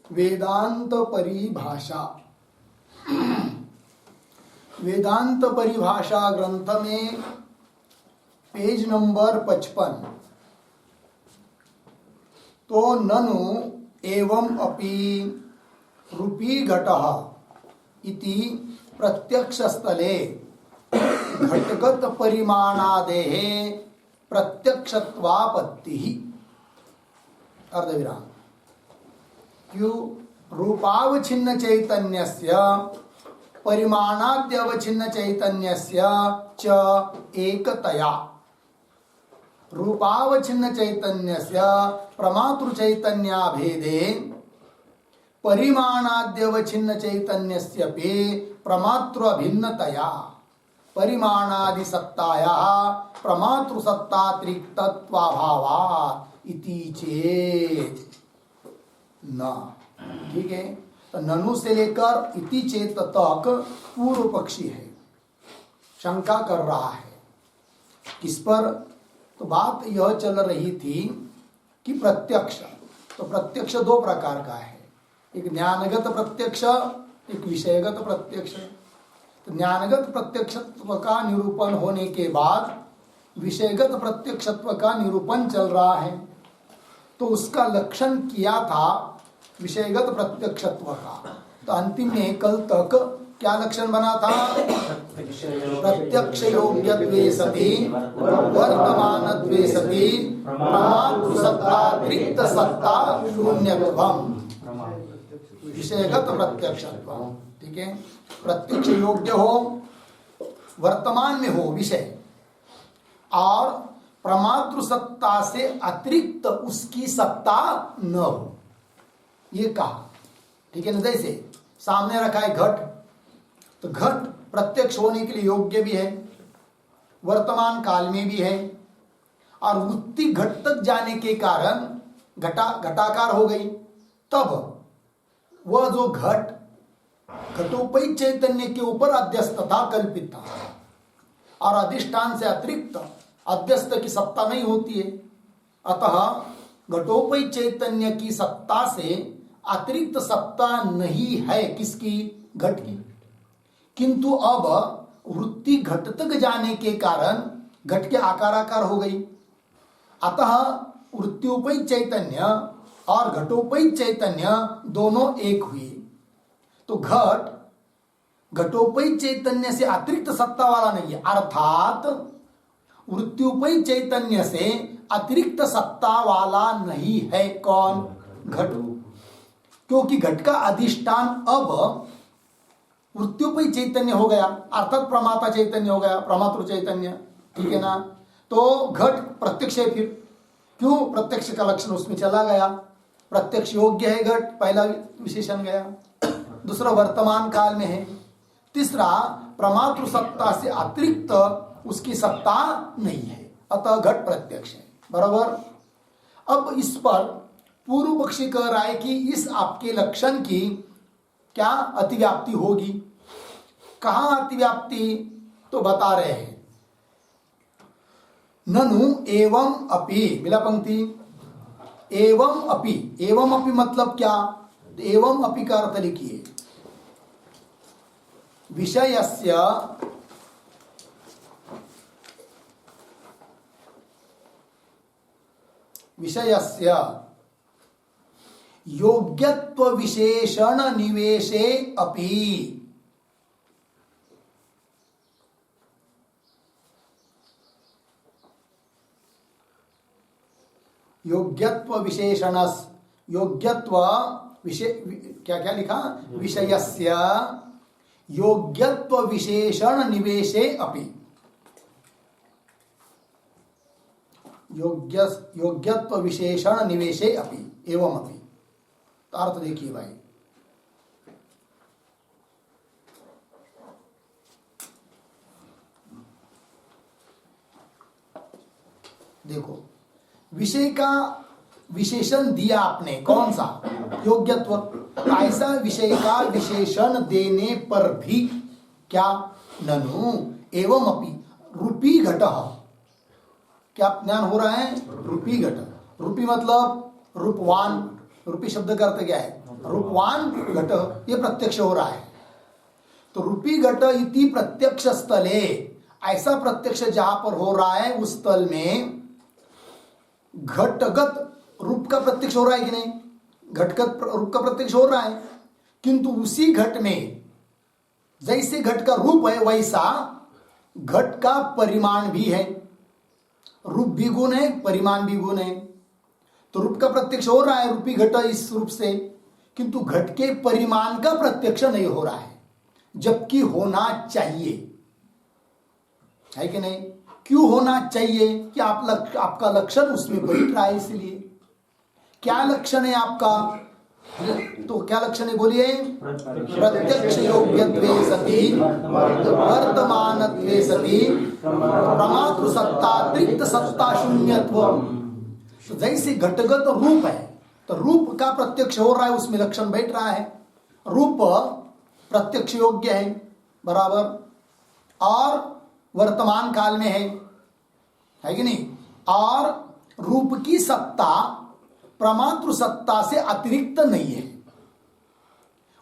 वेदांत परिभाषा। वेदांत परिभाषा ग्रंथ में पेज नंबर 55। तो ननु एवं अपि रूपी घटः इति प्रत्यक्ष स्थले घटगत परिमाणादेः प्रत्यक्षत्वापत्तिः। अर्धविराम। क्यों? रूपावच्छिन्न चैतन्यस्य परिमाणाद्यवच्छिन्न चैतन्यस्य च एकतया, रूपावच्छिन्न चैतन्यस्य प्रमातृ चैतन्याभेदे परिमाणाद्यवच्छिन्न चैतन्यस्यपि प्रमातृ अभिन्नतया परिमाणादि सत्तायाः प्रमातृ सत्तातिरिक्तत्वाभावात् इति चेत न। ठीक है, तो ननु से लेकर इति चेत तक पूर्व पक्षी है, शंका कर रहा है। किस पर? तो बात यह चल रही थी कि प्रत्यक्ष, तो प्रत्यक्ष दो प्रकार का है, एक ज्ञानगत प्रत्यक्ष, एक विषयगत प्रत्यक्ष। तो ज्ञानगत प्रत्यक्षत्व का निरूपण होने के बाद विषयगत प्रत्यक्षत्व का निरूपण चल रहा है। तो उसका लक्षण किया था विषयगत प्रत्यक्षत्व का। तो अंतिम में कल तक क्या लक्षण बना था? प्रत्यक्ष योग्यत्वे सति वर्तमानत्वे सति प्रमातृ सत्तातिरिक्त सत्ता शून्यत्वम्, विषयगत प्रत्यक्षत्व। ठीक है, प्रत्यक्ष योग्य हो, वर्तमान में हो विषय, और प्रमातृ सत्ता से अतिरिक्त उसकी सत्ता न हो, ये कहा। ठीक है ना? जैसे सामने रखा है घट, तो घट प्रत्यक्ष होने के लिए योग्य भी है, वर्तमान काल में भी है, और वृत्ति घट तक जाने के कारण घटाकार हो गई। तब वह जो घट घटोपई चैतन्य के ऊपर अध्यस्त था, कल्पित था, और अधिष्ठान से अतिरिक्त अध्यस्त की सत्ता नहीं होती है। अतः घटोपई चैतन्य की सत्ता से अतिरिक्त सत्ता नहीं है किसकी? घट की। किंतु अब वृत्ति घट तक जाने के कारण घट के आकार हो गई। अतः वृत्त्योपई चैतन्य और घटोपई चैतन्य दोनों एक हुए। तो घट घटोपई चैतन्य से अतिरिक्त सत्ता वाला नहीं है, अर्थात वृत्त्योपई चैतन्य से अतिरिक्त सत्ता वाला नहीं है। कौन? घट। क्योंकि घट का अधिष्ठान अब वृत्त्योपई चैतन्य हो गया, अर्थात प्रमाता चैतन्य हो गया, प्रमातृ चैतन्य। ठीक है ना? तो घट प्रत्यक्ष है। फिर क्यों? प्रत्यक्ष का लक्षण उसमें चला गया। प्रत्यक्ष योग्य है घट, पहला विशेषण गया। दूसरा वर्तमान काल में है। तीसरा प्रमातृ सत्ता से अतिरिक्त उसकी सत्ता नहीं है, अतः घट प्रत्यक्ष है। बराबर। अब इस पर पूर्व पक्षी कह रहा है कि इस आपके लक्षण की क्या अतिव्याप्ति होगी? कहां अतिव्याप्ति? तो बता रहे हैं ननु एवं अपि, मिला पंक्ति, एवं अपि। एवं अपि मतलब क्या? तो एवं अपि का अर्थ लिखिए, विषयस्य योग्यत्व विशेषण निवेशे अपि। योग्यत्व विशेषणस, योग्यत्व क्या क्या लिखा? विषयस्य योग्यत्व विशेषण निवेशे अपि। योग्यत्व विशेषण निवेशे अपि, एवं अपि। तो अर्थ देखिए भाई, देखो विषय का विशेषण दिया आपने, कौन सा? योग्यत्व। ऐसा विषय का विशेषण देने पर भी क्या? ननु एवं अपि रूपी घटः, क्या ज्ञान हो रहा है? रूपी घट। रूपी मतलब रूपवान, रूपी शब्द का अर्थ क्या है? रूपवान घट, ये प्रत्यक्ष हो रहा है। तो रूपी घट इति प्रत्यक्ष स्थले, ऐसा प्रत्यक्ष जहां पर हो रहा है उस स्थल में घटगत रूप का प्रत्यक्ष हो रहा है कि नहीं? घटगत रूप का प्रत्यक्ष हो रहा है, किंतु उसी घट में जैसे घट का रूप है वैसा घट का परिमाण भी है। रूप भी गुण है, परिमाण भी गुण है। तो रूप का प्रत्यक्ष हो रहा है रूपी घट इस रूप से, किंतु घट के परिमाण का प्रत्यक्ष नहीं हो रहा है, जबकि होना चाहिए, है कि नहीं? क्यों होना चाहिए? कि आपका लक्षण उसमें बैठ रहा है, इसलिए। क्या लक्षण है आपका? तो क्या लक्षण है बोलिए? प्रत्यक्ष योग्यत्वे सति वर्तमानत्वे सति प्रमातृ सत्ता त्रिक्त सत्ता शून्यत्व। तो जैसे घटगत रूप है तो रूप का प्रत्यक्ष हो रहा है, उसमें लक्षण बैठ रहा है, रूप प्रत्यक्ष योग्य है बराबर, और वर्तमान काल में है कि नहीं? और रूप की सत्ता प्रमातृ सत्ता से अतिरिक्त नहीं है।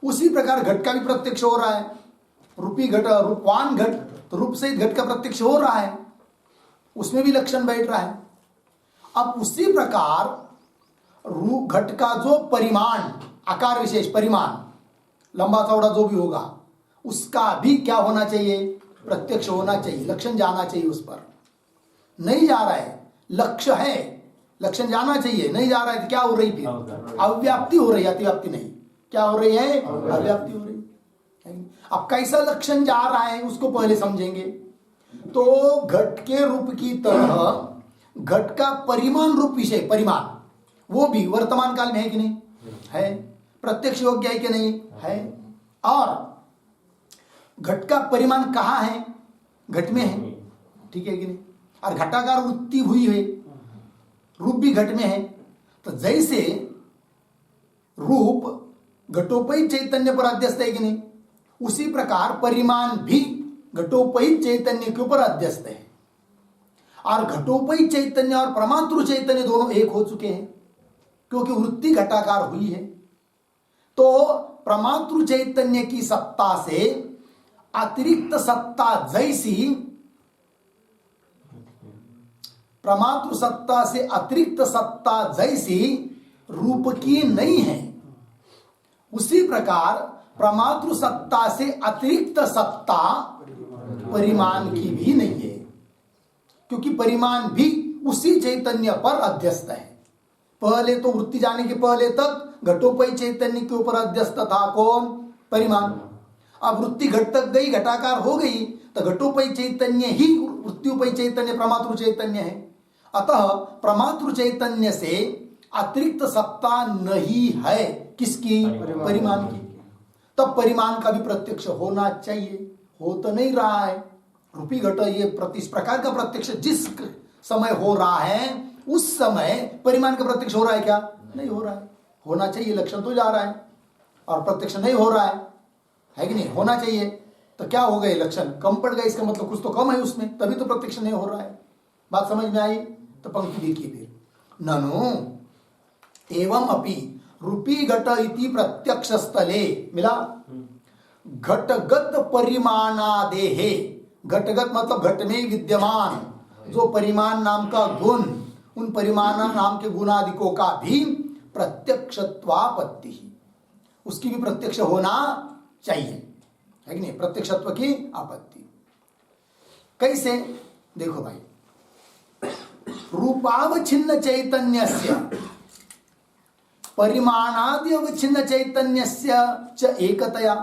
उसी प्रकार घट का भी प्रत्यक्ष हो रहा है, रूपी घट, रूपवान घट, तो रूप से घट का प्रत्यक्ष हो रहा है, उसमें भी लक्षण बैठ रहा है। अब उसी प्रकार रूप घट का जो परिमाण, आकार विशेष परिमाण, लंबा चौड़ा जो भी होगा, उसका भी क्या होना चाहिए? प्रत्यक्ष होना चाहिए, लक्षण जाना चाहिए उस पर। नहीं जा रहा है, लक्ष्य है, लक्षण जाना चाहिए, नहीं जा रहा है तो क्या हो रही? फिर अव्याप्ति हो रही है, अतिव्याप्ति नहीं। क्या हो रही है? अव्याप्ति हो रही है। अब कैसा लक्षण जा रहा है उसको पहले समझेंगे। तो घट के रूप की तरह घट का परिमाण रूप विषय, परिमाण, वो भी वर्तमान काल में है कि नहीं? है। प्रत्यक्ष योग्य है कि नहीं? है। और घट का परिमाण कहाँ है? घट में है, ठीक है कि नहीं? और घटाकार वृत्ति हुई है, रूप भी घट में है। तो जैसे रूप घटोपहित चैतन्य पर अध्यस्त है कि नहीं, उसी प्रकार परिमाण भी घटोपहित चैतन्य के ऊपर अध्यस्त है। और घटोपहित चैतन्य और प्रमातृ चैतन्य दोनों एक हो चुके हैं, क्योंकि वृत्ति घटाकार हुई है। तो प्रमातृ चैतन्य की सत्ता से अतिरिक्त सत्ता जैसी, प्रमातृ सत्ता से अतिरिक्त सत्ता जैसी रूप की नहीं है, उसी प्रकार प्रमातृ सत्ता से अतिरिक्त सत्ता परिमाण की भी नहीं है, क्योंकि परिमाण भी उसी चैतन्य पर अध्यस्त है। पहले तो वृत्ति जाने के पहले तक घटोपहित चैतन्य के ऊपर अध्यस्त था कौन? परिमाण। अब वृत्ति घट तक गई, घटाकार हो गई, तो घटोपहित चैतन्य ही वृत्त्युपहित चैतन्य प्रमातृ चैतन्य है। अतः प्रमातृ चैतन्य से अतिरिक्त सत्ता नहीं है, किसकी? परिमाण की। तब परिमाण का भी प्रत्यक्ष होना चाहिए, हो तो नहीं रहा है। रूपी घट ये इस प्रकार का प्रत्यक्ष जिस समय हो रहा है उस समय परिमाण का प्रत्यक्ष हो रहा है क्या? नहीं हो रहा है। होना चाहिए, लक्षण तो जा रहा है, और प्रत्यक्ष नहीं हो रहा है कि नहीं? होना चाहिए। तो क्या हो गए? लक्षण कम पड़ गए, इसका मतलब कुछ तो कम है उसमें, तभी तो प्रत्यक्ष नहीं हो रहा है। बात समझ में आई? तो पंक्ति देखिए फिर, ननु एवं अपि रूपी घट इति प्रत्यक्ष स्थले, मिला? घटगत परिमाणादेहे, घटगत मतलब घट में विद्यमान जो परिमाण नाम का गुण, उन परिमाण नाम के गुणादिकों का भी प्रत्यक्षत्वापत्ति, उसकी भी प्रत्यक्ष होना चाहिए, है कि नहीं? प्रत्यक्षत्व की आपत्ति कैसे? देखो भाई, रूपावच्छिन्न चैतन्यस्य परिमाणादि अवच्छिन्न चैतन्यस्य च एकतया,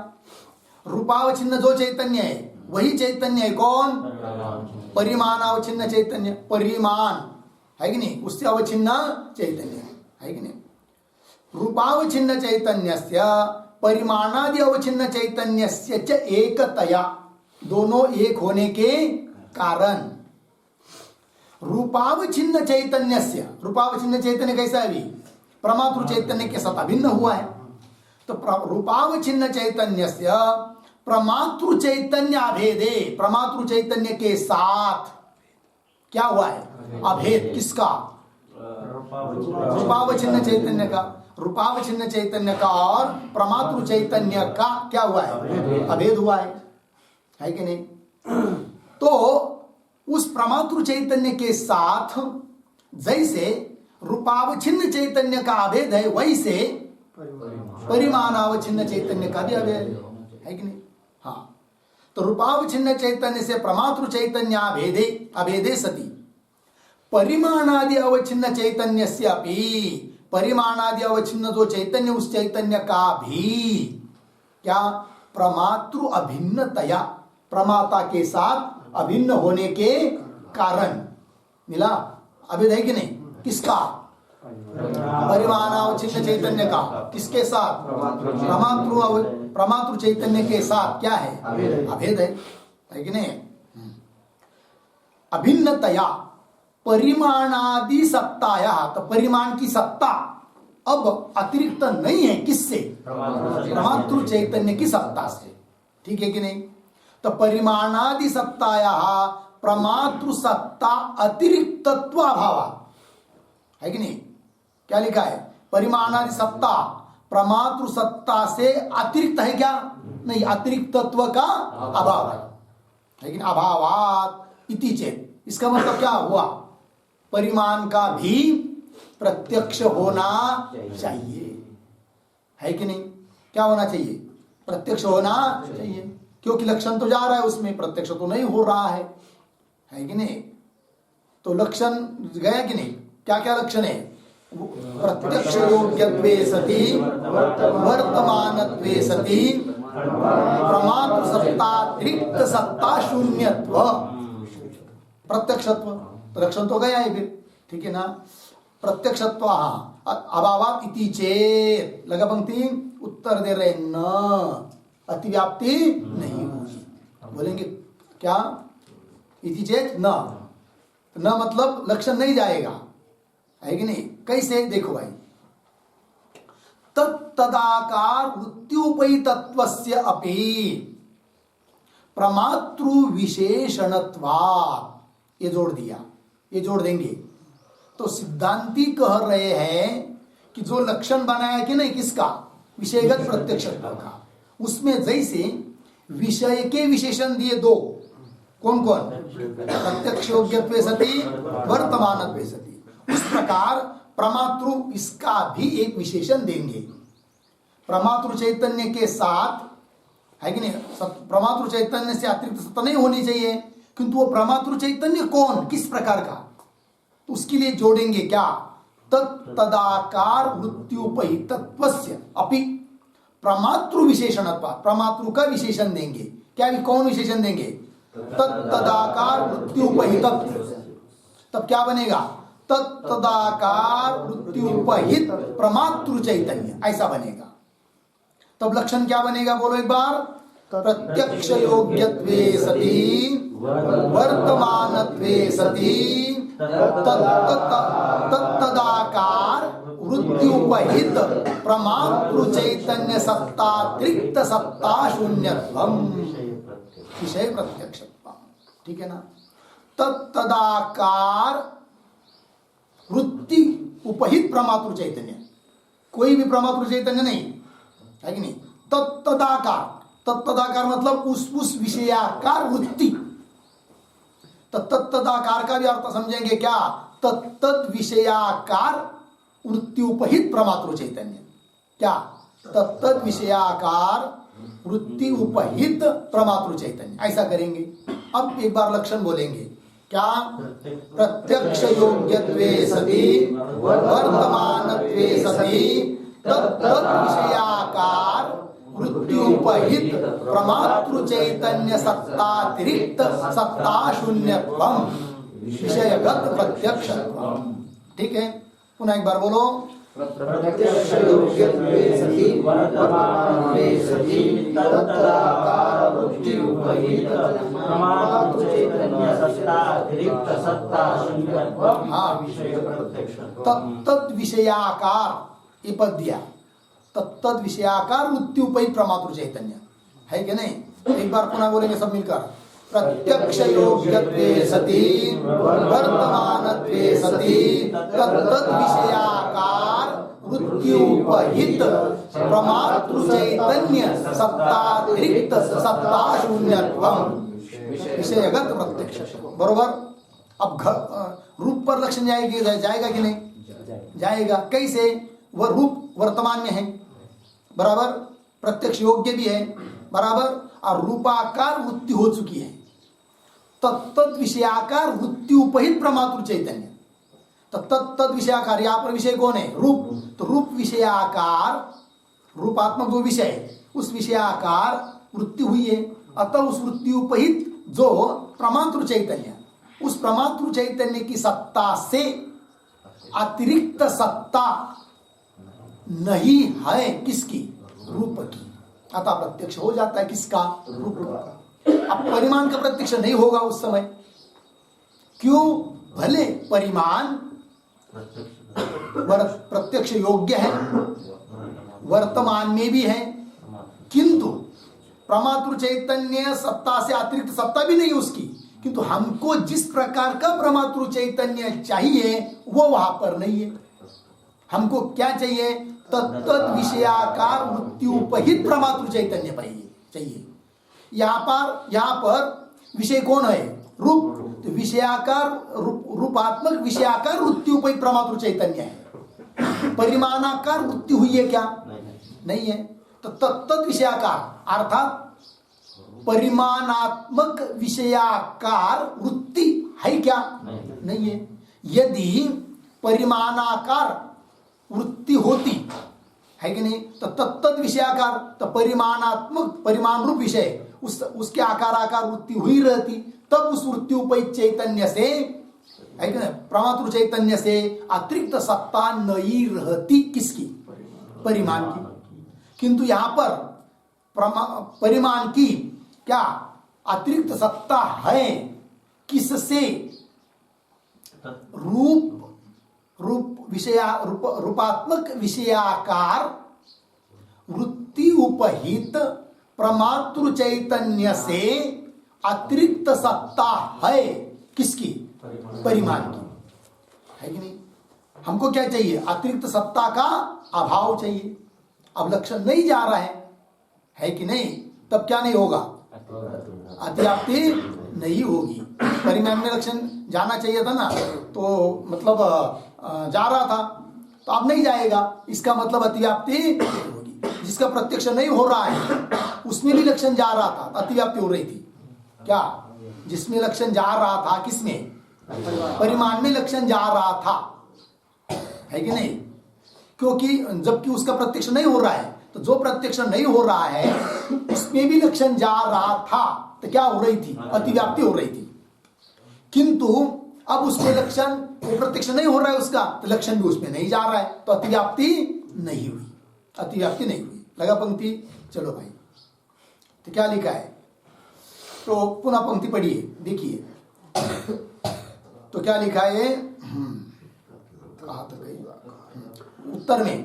रूपावच्छिन्न जो चैतन्य है वही चैतन्य है कौन? परिमाणावच्छिन्न चैतन्य, परिमाण है कि नहीं, उससे अवच्छिन्न चैतन्य है कि नहीं? रूपावच्छिन्न चैतन्यस्य परिमाणादि अवच्छिन्न चैतन्यस्य च एकतया, दोनों एक होने के कारण रूपावच्छिन्न चैतन्यस्य, रूपावच्छिन्न चैतन्य कैसा है? अभी प्रमातृ चैतन्य के साथ अभिन्न हुआ है। तो रूपावच्छिन्न चैतन्यस्य प्रमातृ चैतन्य अभेदे, प्रमातृ चैतन्य के साथ क्या हुआ है? अभेद। किसका? रूपावच्छिन्न चैतन्य का, रूपावच्छिन्न चैतन्य का और प्रमातृ चैतन्य का क्या हुआ है? अभेद हुआ है कि नहीं? तो उस प्रमातृ चैतन्य के साथ जैसे रूपावच्छिन्न चैतन्य का अभेद है, वैसे परिमाणावच्छिन्न चैतन्य का भी अभेद है कि नहीं? हाँ, तो रूपावच्छिन्न चैतन्य से प्रमातृ चैतन्य अभेदे अभेदे सति परिमाणादि अवच्छिन्न चैतन्य से अपि, परिमाणादि अवच्छिन्न जो चैतन्य उस चैतन्य का भी क्या प्रमातृ अभिन्नतया, प्रमाता के साथ अभिन्न होने के कारण मिला अभेद है कि नहीं? किसका? परिमाणावच्छिन्न चैतन्य का। किसके साथ? प्रमातृ चैतन्य के साथ क्या है? अभेद है कि नहीं? अभिन्नतया परिमाणादि सत्ताया, तो परिमाण की सत्ता अब अतिरिक्त नहीं है, किससे? प्रमातृ चैतन्य की सत्ता से। ठीक है कि नहीं? तो परिमाणादि सत्ताया प्रमातृ सत्ता अतिरिक्तत्व अभाव है कि नहीं? क्या लिखा है? परिमाणादि सत्ता प्रमातृ सत्ता से अतिरिक्त है क्या? नहीं, अतिरिक्तत्व का अभाव है, लेकिन अभावात इति चेत, इसका मतलब क्या हुआ? परिमाण का भी प्रत्यक्ष होना चाहिए, है कि नहीं? क्या होना चाहिए? प्रत्यक्ष होना चाहिए, क्योंकि लक्षण तो जा रहा है उसमें, प्रत्यक्ष तो नहीं हो रहा है कि नहीं? तो लक्षण गया कि नहीं? क्या क्या लक्षण है? प्रत्यक्ष योग्यत्वे सति वर्तमानत्वे सति प्रमातृ सत्तातिरिक्त सत्ता शून्यत्व प्रत्यक्षत्व, तो लक्षण तो गया है फिर, ठीक है ना? प्रत्यक्षत्व अभावात इति चेत, लगा पंक्ति, उत्तर दे रहे न अतिव्याप्ति नहीं होगी। बोलेंगे क्या? इति चेत न, न मतलब लक्षण नहीं जाएगा, है कि नहीं? कैसे? देखो भाई, तदाकार वृत्त्युपैतत्वस्य अपि प्रमातृ विशेषणत्वात्, ये जोड़ दिया, ये जोड़ देंगे। तो सिद्धांती कह रहे हैं कि जो लक्षण बनाया कि नहीं, किसका? विषयगत प्रत्यक्षत्व का, उसमें जैसे विषय के विशेषण दिए दो, कौन कौन? प्रत्यक्ष योग्यत्वे सति वर्तमानत्वे सति, उस प्रकार प्रमातृ इसका भी एक विशेषण देंगे। प्रमातृ चैतन्य के साथ, है कि नहीं? प्रमातृ चैतन्य से अतिरिक्त सत्ता नहीं होनी चाहिए, किंतु वो प्रमातृ चैतन्य कौन, किस प्रकार का, तो उसके लिए जोड़ेंगे क्या? तदाकार वृत्त्युपहितत्वस्य अपि प्रमातृ विशेषणत्व, प्रमातृ का विशेषण देंगे। क्या? कौन विशेषण देंगे? तदाकार वृत्त्युपहितत्व, तब क्या बनेगा? तदाकार वृत्त्युपहित प्रमातृ चैतन्य, ऐसा बनेगा। तब लक्षण क्या बनेगा? बोलो एक बार। प्रत्यक्ष योग्यत्वे सति वर्तमानत्वे सति तदाकार वृत्त्युपहित प्रमातृ चैतन्य सत्तातिरिक्त सत्ता शून्यत्वम विषय प्रत्यक्षत्व। ठीक है ना? तदाकार वृत्ति उपहित प्रमातृ चैतन्य, कोई भी प्रमातृ चैतन्य नहीं, है कि नहीं? तदाकार, तदाकार मतलब उस विषयाकार वृत्ति। तदाकार का भी अर्थ समझेंगे क्या? तद विषयाकार वृत्ति उपहित प्रमातृ चैतन्य। क्या? तद विषयाकार वृत्ति उपहित प्रमातृ चैतन्य, ऐसा करेंगे। अब एक बार लक्षण बोलेंगे क्या? प्रत्यक्ष योग्यत्वे सति वर्तमानत्वे सति तद विषयाकार वृत्त्युपहित प्रमातृ चैतन्य सत्तातिरिक्त सत्ता शून्यत्वम विषयगत प्रत्यक्षत्वम। ठीक है, पुनः एक बार बोलो। प्रत्यक्ष योग्यत्वे सति वर्तमानत्वे सति तदाकार वृत्त्युपहित प्रमातृ चैतन्य सत्तातिरिक्त सत्ता शून्यत्वम विषय प्रत्यक्षत्वम। तत्तद विषयाकार, ये पद दिया, तत्तद विषयाकार वृत्त्युपहित प्रमातृ चैतन्य, है कि नहीं? एक बार पुनः बोलेंगे सब मिलकर। प्रत्यक्ष योग्यत्वे सति वर्तमानत्वे सति तत्तद् विषयाकार वृत्त्युपहित प्रमातृ चैतन्य सत्तातिरिक्त सत्ता शून्यत्वम विषयगत प्रत्यक्ष। बरोबर। अब रूप पर लक्षण जाएगा कि नहीं? जाएगा। कैसे? वह रूप वर्तमान में है, बराबर, प्रत्यक्ष योग्य भी है, बराबर, और रूपाकार वृत्ति हो चुकी है। तत्त विषयाकार वृत्ति उपहित प्रमातृ चैतन्य। तो तत्त विषयाकार, यहां पर विषय कौन है? रूप। तो रूप विषयाकार, रूपात्मक जो विषय, उस विषयाकार वृत्ति हुई है। अतः उस वृत्ति उपहित जो प्रमातृ चैतन्य, उस प्रमातृ चैतन्य की सत्ता से अतिरिक्त सत्ता नहीं है। किसकी? रूप की। अतः प्रत्यक्ष हो जाता है किसका? रूप का। अब परिमाण का प्रत्यक्ष नहीं होगा उस समय। क्यों? भले परिमाण प्रत्यक्ष योग्य है, वर्तमान में भी है, किंतु प्रमातृ चैतन्य सत्ता से अतिरिक्त सत्ता भी नहीं उसकी। किंतु हमको जिस प्रकार का प्रमातृ चैतन्य चाहिए वो वहां पर नहीं है। हमको क्या चाहिए? तत्त विषयाकार वृत्ति उपहित प्रमातृ चैतन्य चाहिए। यहाँ पर विषय कौन है? रूप। तो विषयाकार रूपात्मक विषयाकार वृत्ति उपहित प्रमातृ चैतन्य है। परिमाणाकार वृत्ति हुई है क्या? नहीं है। तो तत्त विषयाकार अर्थात परिमाणात्मक विषयाकार वृत्ति है क्या? नहीं है। यदि परिमाणाकार वृत्ति होती है कि नहीं, तो तत्त विषयाकार, तो परिमाणात्मक परिमाण रूप विषय उसके आकार वृत्ति हुई रहती, तब उस वृत्ति उपहित चैतन्य से, है कि नहीं, प्रमातृ चैतन्य से अतिरिक्त सत्ता नहीं रहती। किसकी? परिमाण की। किंतु यहां पर परिमाण की क्या अतिरिक्त सत्ता है? किससे? रूपात्मक विषयाकार वृत्ति उपहित प्रमातृ चैतन्य से अतिरिक्त सत्ता है। किसकी? परिमाण की। है कि नहीं? हमको क्या चाहिए? अतिरिक्त सत्ता का अभाव चाहिए। अब लक्षण नहीं जा रहा है कि नहीं? तब क्या नहीं होगा? अतिव्याप्ति नहीं होगी। परिमाण में लक्षण जाना चाहिए था ना, तो मतलब जा रहा था, तो अब नहीं जाएगा। इसका मतलब अतिव्याप्ति होगी। जिसका प्रत्यक्ष नहीं हो रहा है उसमें भी लक्षण जा रहा था, अतिव्याप्ति हो रही थी। क्या? जिसमें लक्षण जा रहा था, किसमें? परिमाण में लक्षण जा रहा था, है कि नहीं? क्योंकि जबकि उसका प्रत्यक्ष नहीं हो रहा है, तो जो प्रत्यक्ष नहीं हो रहा है उसमें भी लक्षण जा रहा था, तो क्या हो रही थी? अतिव्याप्ति हो रही थी। किंतु अब उसमें लक्षण, वो प्रत्यक्ष नहीं हो रहा है उसका, तो लक्षण भी उसमें नहीं जा रहा है, तो अतिव्याप्ति नहीं हुई। अतिव्याप्ति नहीं हुई। लगा पंक्ति? चलो भाई, तो क्या लिखा है? तो पुनः पंक्ति पढ़िए, देखिए तो क्या लिखा है। कहा तक उत्तर में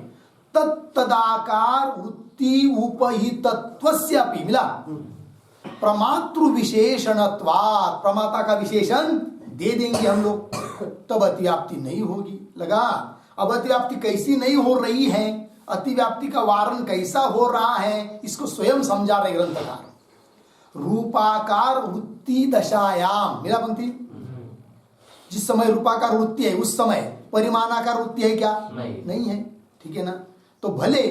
तत्तदाकार वृत्ति उपहितत्वस्यापि मिला प्रमातृ विशेषणत्वात्, प्रमाता का विशेषण दे देंगे हम लोग, तब अतिव्याप्ति नहीं होगी। लगा? अब अतिव्याप्ति कैसी नहीं हो रही है, अतिव्याप्ति का वारण कैसा हो रहा है, इसको स्वयं समझा रहे ग्रंथकार। रूपाकार वृत्ति दशायाम, मेरा पंक्ति, जिस समय रूपाकार वृत्ति है उस समय परिमाणाकार वृत्ति है क्या? नहीं है। ठीक है ना? तो भले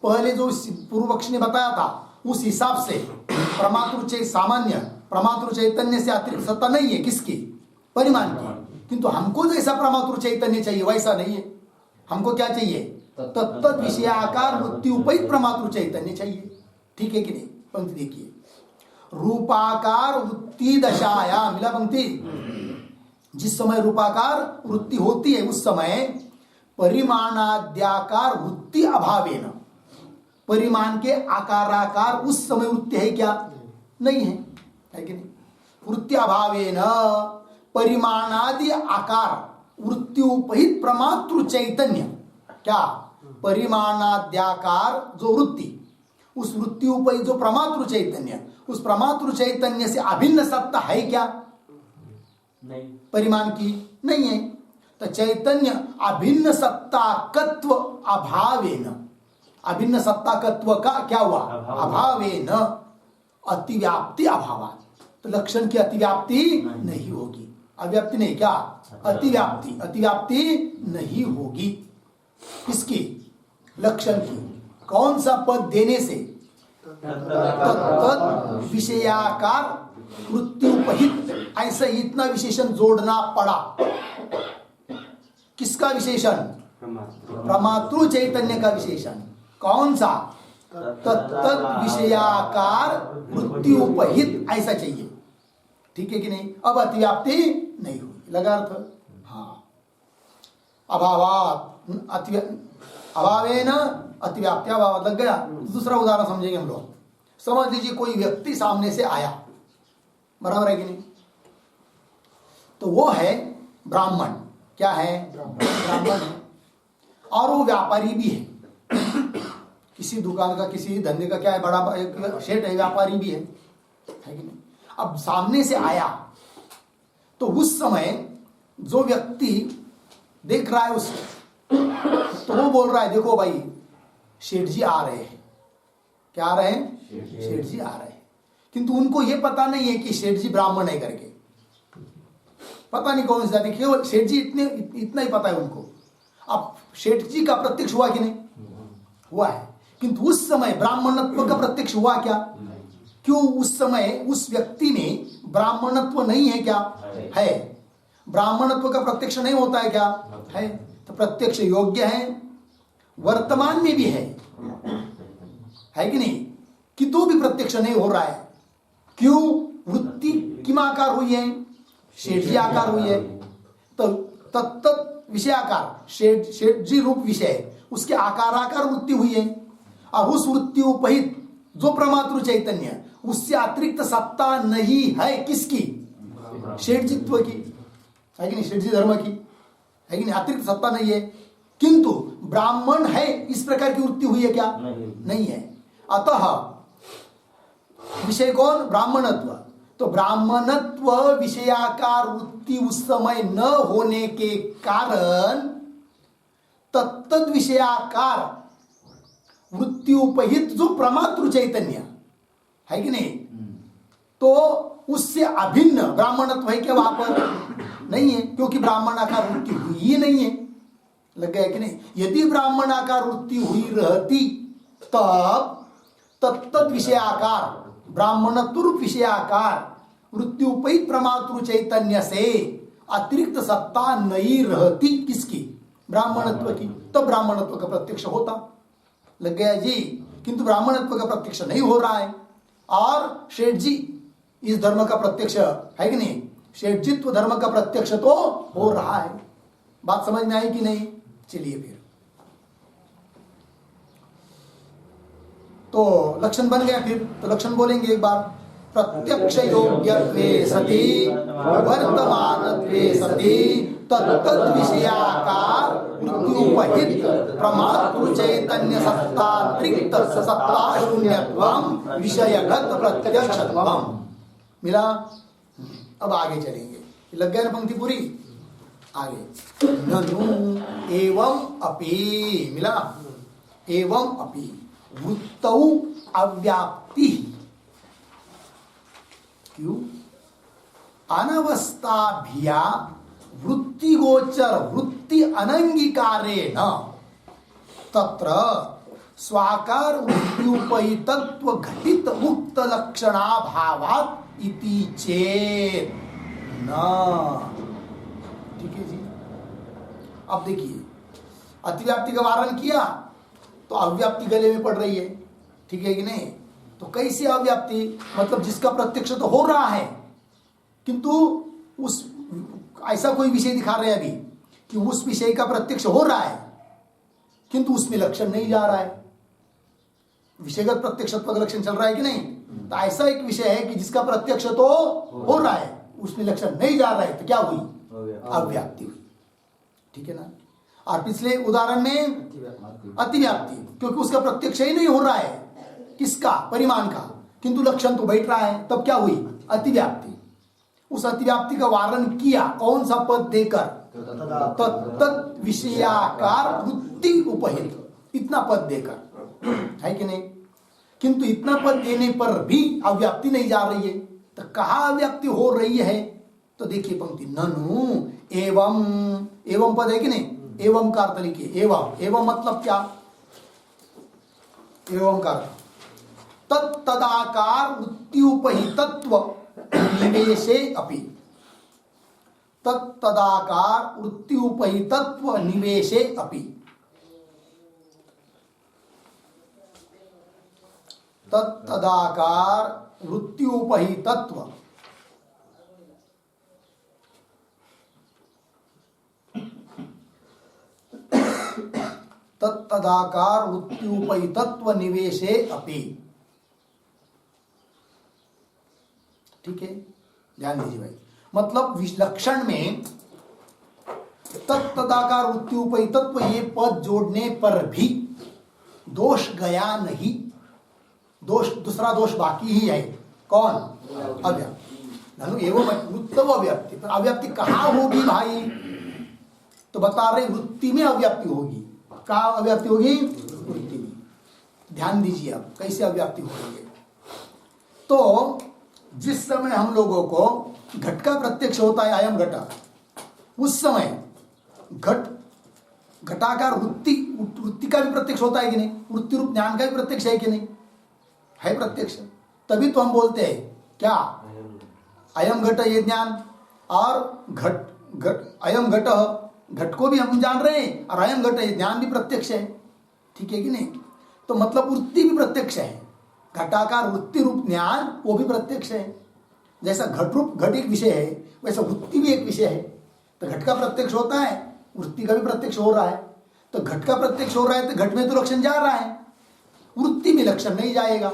पहले जो पूर्व पक्ष ने बताया था उस हिसाब से प्रमातृ सामान्य प्रमातृ चैतन्य से अतिरिक्त सत्ता नहीं है। किसकी? परिमाण की। किंतु हमको जैसा प्रमातृ चैतन्य चाहिए वैसा नहीं है। हमको क्या चाहिए? तत्त विषयाकार वृत्ति उपहित प्रमातृ चैतन्य चाहिए। ठीक है कि नहीं? पंक्ति देखिए, रूपाकार वृत्ति दशाया, मिला पंक्ति, जिस समय रूपाकार वृत्ति होती है उस समय परिमाणाद्याकार वृत्ति अभावेन, परिमाण के आकाराकार उस समय वृत्ति है क्या? नहीं है, है कि नहीं? वृत्ति अभावेन परिमाणादि आकार वृत्ति उपहित प्रमातृ चैतन्य, क्या? परिमाणाद्याकार जो वृत्ति, उस वृत्ति उपहित जो प्रमातृ चैतन्य, उस प्रमातृ चैतन्य से अभिन्न सत्ता है क्या? नहीं। परिमाण की नहीं है। तो चैतन्य अभिन्न सत्ताकत्व अभावेन, अभिन्न सत्ताकत्व का क्या हुआ? अभावेन अतिव्याप्ति अभावात्। तो लक्षण की अतिव्याप्ति नहीं होगी। अव्याप्ति नहीं, क्या? अतिव्याप्ति, अतिव्याप्ति नहीं होगी। किसकी? लक्षण की। कौन सा पद देने से? तत्त विषयाकार वृत्त्युपहित, ऐसा इतना विशेषण जोड़ना पड़ा। किसका विशेषण? प्रमातृ चैतन्य का विशेषण। कौन सा? तत्त विषयाकार वृत्त्युपहित, ऐसा चाहिए। ठीक है कि नहीं? अब अतिव्याप्ति नहीं हुई। लगा अर्थ? हाँ। अभावात अभावेन अतिव्याप्ति अभाव लग गया। दूसरा उदाहरण समझेंगे हम लोग। समझ लीजिए कोई व्यक्ति सामने से आया, बराबर है कि नहीं? तो वो है ब्राह्मण। क्या है? ब्राह्मण है। और वो व्यापारी भी है, किसी दुकान का, किसी धंधे का, क्या है, बड़ा एक सेठ है, व्यापारी भी है कि नहीं? अब सामने से आया तो उस समय जो व्यक्ति देख रहा है उसको, तो वो बोल रहा है देखो भाई सेठ जी आ रहे हैं। क्या आ रहे हैं? सेठ जी आ रहे हैं। किंतु उनको ये पता नहीं है कि सेठ जी ब्राह्मण है करके। पता नहीं कौन सी जाति, केवल सेठ जी इतना ही पता है उनको। अब सेठ जी का प्रत्यक्ष हुआ कि नहीं? हुआ है। किंतु उस समय ब्राह्मणत्व का प्रत्यक्ष हुआ क्या? क्यों? उस समय उस व्यक्ति में ब्राह्मणत्व नहीं है क्या? है। ब्राह्मणत्व का प्रत्यक्ष नहीं होता है क्या? है। तो प्रत्यक्ष योग्य है, वर्तमान में भी है कि नहीं? कि तो भी प्रत्यक्ष नहीं हो रहा है। क्यों? वृत्ति किम आकार हुई है? सेठ जी आकार हुई है। तो तत्त विषयाकार, सेठ जी रूप विषय, उसके आकार वृत्ति हुई है। और उस वृत्ति उपहित जो प्रमातृ चैतन्य, उससे अतिरिक्त सत्ता नहीं है। किसकी? सेठजित्व की, है कि नहीं? सेठ जी धर्म की, है कि नहीं? अतिरिक्त सत्ता नहीं है। किंतु ब्राह्मण है, इस प्रकार की वृत्ति हुई है क्या? नहीं है। अतः विषय कौन? ब्राह्मणत्व। तो ब्राह्मणत्व विषयाकार वृत्ति उस समय न होने के कारण तत्त विषयाकार वृत्ति उपहित जो प्रमातृ चैतन्य, है कि नहीं, तो उससे अभिन्न ब्राह्मणत्व है क्या वहां पर? नहीं है, क्योंकि ब्राह्मणाकार वृत्ति हुई ही नहीं है। लग गया कि नहीं? यदि ब्राह्मणाकार वृत्ति हुई रहती तब तत्त विषयाकार ब्राह्मणत्व विषयाकार वृत्ति उपहित प्रमातृ चैतन्य से अतिरिक्त सत्ता नहीं रहती। किसकी? ब्राह्मणत्व की। तब ब्राह्मणत्व का प्रत्यक्ष होता। लग गया जी? किंतु ब्राह्मणत्व का प्रत्यक्ष नहीं हो रहा है। और सेठ जी इस धर्म का प्रत्यक्ष है कि नहीं? सेठजित्व धर्म का प्रत्यक्ष तो हो रहा है। बात समझ में आई कि नहीं? चलिए फिर तो लक्षण बन गया। फिर तो लक्षण बोलेंगे एक बार। प्रत्यक्ष योग्यत्वे सति वर्तमानत्वे सति तत्त विषयाकार वृत्त्युपहित प्रमातृ चैतन्य सत्तात्रिक्त सत्ता शून्यत्वम विषयगत प्रत्यक्षत्वम। मिला? अब आगे चलेंगे। लग गया ना पंक्ति पूरी? आगे ननु एवं अपि, मिला? एवं अपि वृत्तौ अव्याप्ति। क्यों? अनवस्थाभिया वृत्ति गोचर वृत्ति अनंगीकारेण तत्र स्वाकार वृत्त्युपहितत्व घटित मुक्त लक्षणाभावात् इति चेत न। ठीक है जी? अब देखिए, अतिव्याप्ति का वारण किया तो अव्याप्ति गले में पड़ रही है। ठीक है कि नहीं? तो कैसी अव्याप्ति? मतलब जिसका प्रत्यक्ष तो हो रहा है, किंतु उस ऐसा कोई विषय दिखा रहे हैं अभी कि उस विषय का प्रत्यक्ष हो रहा है, किंतु उसमें लक्षण नहीं जा रहा है। विषयगत प्रत्यक्षत्व का लक्षण चल रहा है कि नहीं? तो ऐसा एक विषय है कि जिसका प्रत्यक्ष तो हो रहा है, उसमें लक्षण नहीं जा रहा है, तो क्या हुई? अव्याप्ति हुई। ठीक है ना? और पिछले उदाहरण में अतिव्याप्ति, क्योंकि उसका प्रत्यक्ष ही नहीं हो रहा है, किसका, परिमाण का, किंतु लक्षण तो बैठ रहा है, तब क्या हुई, अतिव्याप्ति। उस अतिव्याप्ति का वारण किया कौन सा पद देकर, तत्त विषयाकार वृत्ति उपहित, इतना पद देकर, है कि नहीं। किंतु इतना पद देने पर भी अव्याप्ति नहीं जा रही है, तो कहाँ अव्याप्ति हो रही है, तो देखिए पंक्ति, ननु एवं, एवं पद है कि नहीं, एवं का अर्थ लिखिए, एवं, एवं मतलब क्या, एवं का अर्थ तत्तदाकार वृत्त्युपहितत्व निवेशे अपि, तत्तदाकार वृत्त्युपहितत्व निवेशे अपि, तत्तदाकार वृत्त्युपहितत्व तत्तदाकार वृत्त्युपहितत्व निवेशे अपि। ठीक है, ध्यान दीजिए भाई, मतलब लक्षण में तत्तदाकार वृत्त्युपहितत्व ये पद जोड़ने पर भी दोष गया नहीं, दोष, दूसरा दोष बाकी ही है, कौन, अव्याप्ति। एवं उत्तम अव्याप्ति, पर अव्याप्ति कहाँ होगी भाई, तो बता रहे वृत्ति में अव्याप्ति होगी। कहाँ अव्याप्ति होगी, वृत्ति में। ध्यान दीजिए अब कैसे अव्याप्ति हो रही है। तो जिस समय हम लोगों को घट का प्रत्यक्ष होता है, अयम घटा, उस समय घट, घटाकार वृत्ति, वृत्ति का भी प्रत्यक्ष होता है कि नहीं, वृत्ति रूप ज्ञान का भी प्रत्यक्ष है कि नहीं, है प्रत्यक्ष। तभी तो हम बोलते हैं क्या, अयम घट ये ज्ञान, और घट घट अयम घट, घट को भी हम जान रहे हैं, और अयम घट ये ज्ञान भी प्रत्यक्ष है, ठीक है कि नहीं। तो मतलब वृत्ति भी प्रत्यक्ष है, घटाकार वृत्ति रूप ज्ञान वो भी प्रत्यक्ष है। जैसा घट रूप, घट एक विषय है, वैसा वृत्ति भी एक विषय है। तो घट का प्रत्यक्ष होता है, वृत्ति का भी प्रत्यक्ष हो रहा है। तो घट का प्रत्यक्ष हो रहा है तो घट में तो लक्षण जा रहा है, वृत्ति में लक्षण नहीं जाएगा,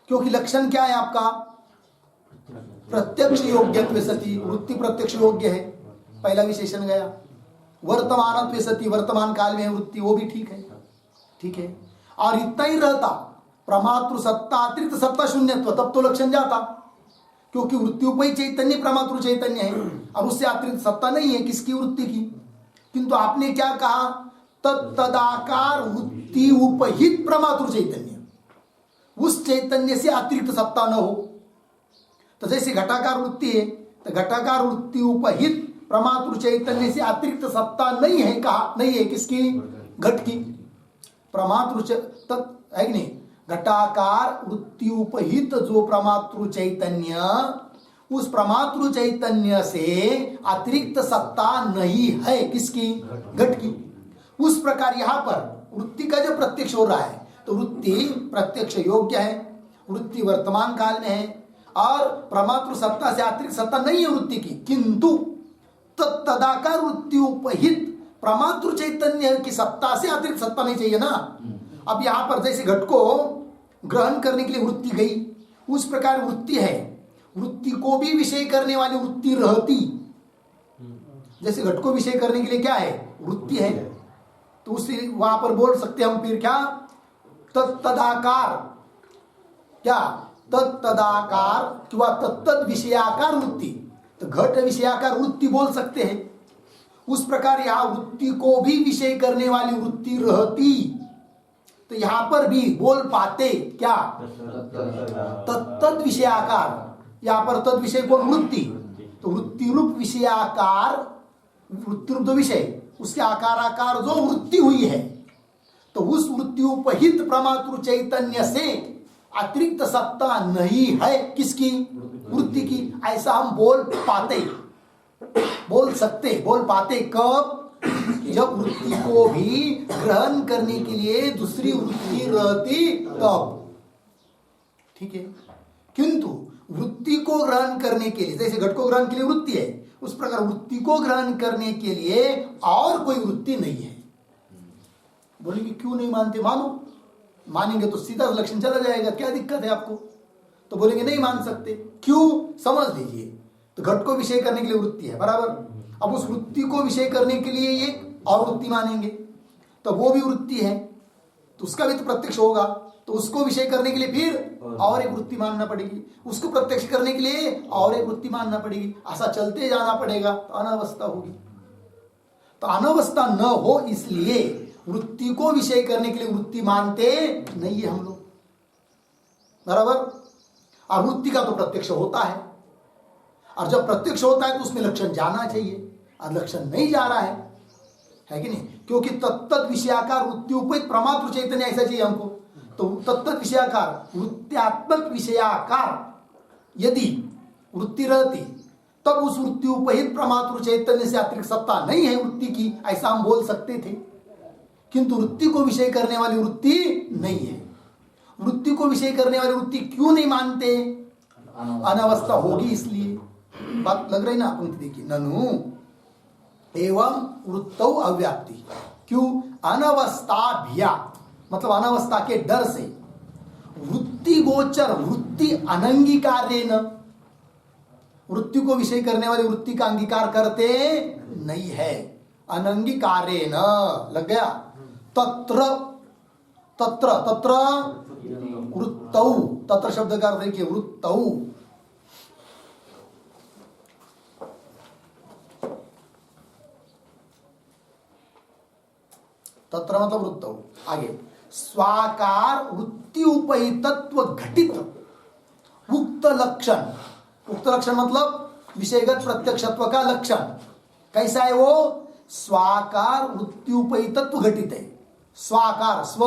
क्योंकि लक्षण क्या है आपका, प्रत्यक्ष योग्यत्व सती, वृत्ति प्रत्यक्ष योग्य है, पहला विशेषण गया। वर्तमानत्व सती, वर्तमान काल में है वृत्ति, वो भी ठीक है, ठीक है। और इतना ही रहता, प्रमातृ सत्ता अतिरिक्त सत्ता शून्यत्व, तब तो लक्षण जाता, क्योंकि वृत्ति उपही चैतन्य प्रमातृ चैतन्य है, और उससे अतिरिक्त सत्ता नहीं है किसकी, वृत्ति की। किंतु आपने क्या कहा, तत्तदाकार वृत्ति उपहित प्रमातृ चैतन्य, उस चैतन्य से अतिरिक्त सत्ता न हो। तो जैसे घटाकार वृत्ति है, तो घटाकार वृत्ति उपहित प्रमातृ चैतन्य से अतिरिक्त सत्ता नहीं है, कहा नहीं है किसकी, घट की। प्रमातृ है कि नहीं, घटाकार वृत्ति उपहित जो प्रमातृ चैतन्य, उस प्रमातृ चैतन्य से अतिरिक्त सत्ता नहीं है किसकी, घट की। उस प्रकार यहां पर वृत्ति का जो प्रत्यक्ष हो रहा है, तो वृत्ति प्रत्यक्ष योग्य है, वृत्ति वर्तमान काल में है, और प्रमातृ सत्ता से अतिरिक्त सत्ता नहीं है वृत्ति की। किंतु तदाकार वृत्ति उपहित प्रमातृ चैतन्य की सत्ता से अतिरिक्त सत्ता नहीं चाहिए ना। अब यहां पर जैसे घट को ग्रहण करने के लिए वृत्ति गई, उस प्रकार वृत्ति है, वृत्ति को भी विषय करने वाली वृत्ति रहती, जैसे घट को विषय करने के लिए क्या है, वृत्ति है, तो उससे वहां पर बोल सकते हम फिर क्या, तदाकार, क्या तदाकार किंवा तत्त विषयाकार वृत्ति, तो घट विषयाकार वृत्ति बोल सकते हैं। उस प्रकार यहां वृत्ति को भी विषय करने वाली वृत्ति रहती, तो यहां पर भी बोल पाते क्या, तत्त विषयाकार, यहां पर तद विषय कौन, वृत्ति, तो वृत्ति रूप विषयाकार, वृत्ति रूप जो विषय, उसके आकार जो वृत्ति हुई है, तो उस वृत्ति उपहित प्रमातृ चैतन्य से अतिरिक्त सत्ता नहीं है किसकी, वृत्ति की। ऐसा हम बोल पाते, बोल सकते, बोल पाते कब, जब वृत्ति को भी ग्रहण करने के लिए दूसरी वृत्ति रहती तब, ठीक है। किंतु वृत्ति को ग्रहण करने के लिए, जैसे घट को ग्रहण के लिए वृत्ति है, उस प्रकार वृत्ति को ग्रहण करने के लिए और कोई वृत्ति नहीं है। बोलेंगे क्यों नहीं मानते, मानो, मानेंगे तो सीधा लक्षण चला जाएगा, क्या दिक्कत है आपको, तो बोलेंगे नहीं मान सकते, क्यों, समझ लीजिए। तो घट को विषय करने के लिए वृत्ति है, बराबर, अब उस वृत्ति को विषय करने के लिए एक और वृत्ति मानेंगे, तो वो भी वृत्ति है, तो उसका भी तो प्रत्यक्ष होगा, तो उसको विषय करने के लिए फिर और एक वृत्ति मानना पड़ेगी, उसको प्रत्यक्ष करने के लिए और एक वृत्ति मानना पड़ेगी, ऐसा चलते जाना पड़ेगा, तो अनावस्था होगी। तो अनावस्था न हो इसलिए वृत्ति को विषय करने के लिए वृत्ति मानते नहीं है हम लोग, बराबर। और वृत्ति का तो प्रत्यक्ष होता है, और जब प्रत्यक्ष होता है तो उसमें लक्षण जाना चाहिए, और लक्षण नहीं जा रहा है कि नहीं? क्योंकि तत्त विषयाकार वृत्ति उपहित प्रमात्र चैतन्य ऐसा चाहिए हमको। तो तत्त विषयाकार वृत्त्यात्मक विषयाकार यदि वृत्ति रहती तब उस वृत्ति उपहित प्रमात्र चैतन्य से अतिरिक्त सत्ता नहीं है वृत्ति की, ऐसा हम बोल सकते थे। किंतु वृत्ति को विषय करने वाली वृत्ति नहीं है। वृत्ति को विषय करने वाली वृत्ति क्यों नहीं मानते? अनावस्था होगी इसलिए। बात लग रही ना? पंक्ति देखिए, ननु एवं वृत्तौ अव्याप्ति। क्यों? अनवस्थाभ्या, मतलब अनवस्था के डर से वृत्ति गोचर वृत्ति अनंगीकारेण, वृत्ति को विषय करने वाली वृत्ति का अंगीकार करते नहीं है, अनंगीकारेण। लग गया? तत्र तत्र तत्र वृत्तौ, तत्र शब्द का अर्थ देखिए वृत्तौ, तत्र मतलब वृत्तौ। आगे स्वाकार वृत्ति उपहितत्व घटित उक्त लक्षण, उक्त लक्षण मतलब विषयगत प्रत्यक्षत्व का लक्षण कैसा है? वो स्वाकार वृत्ति उपहितत्व घटित है। स्वाकार स्व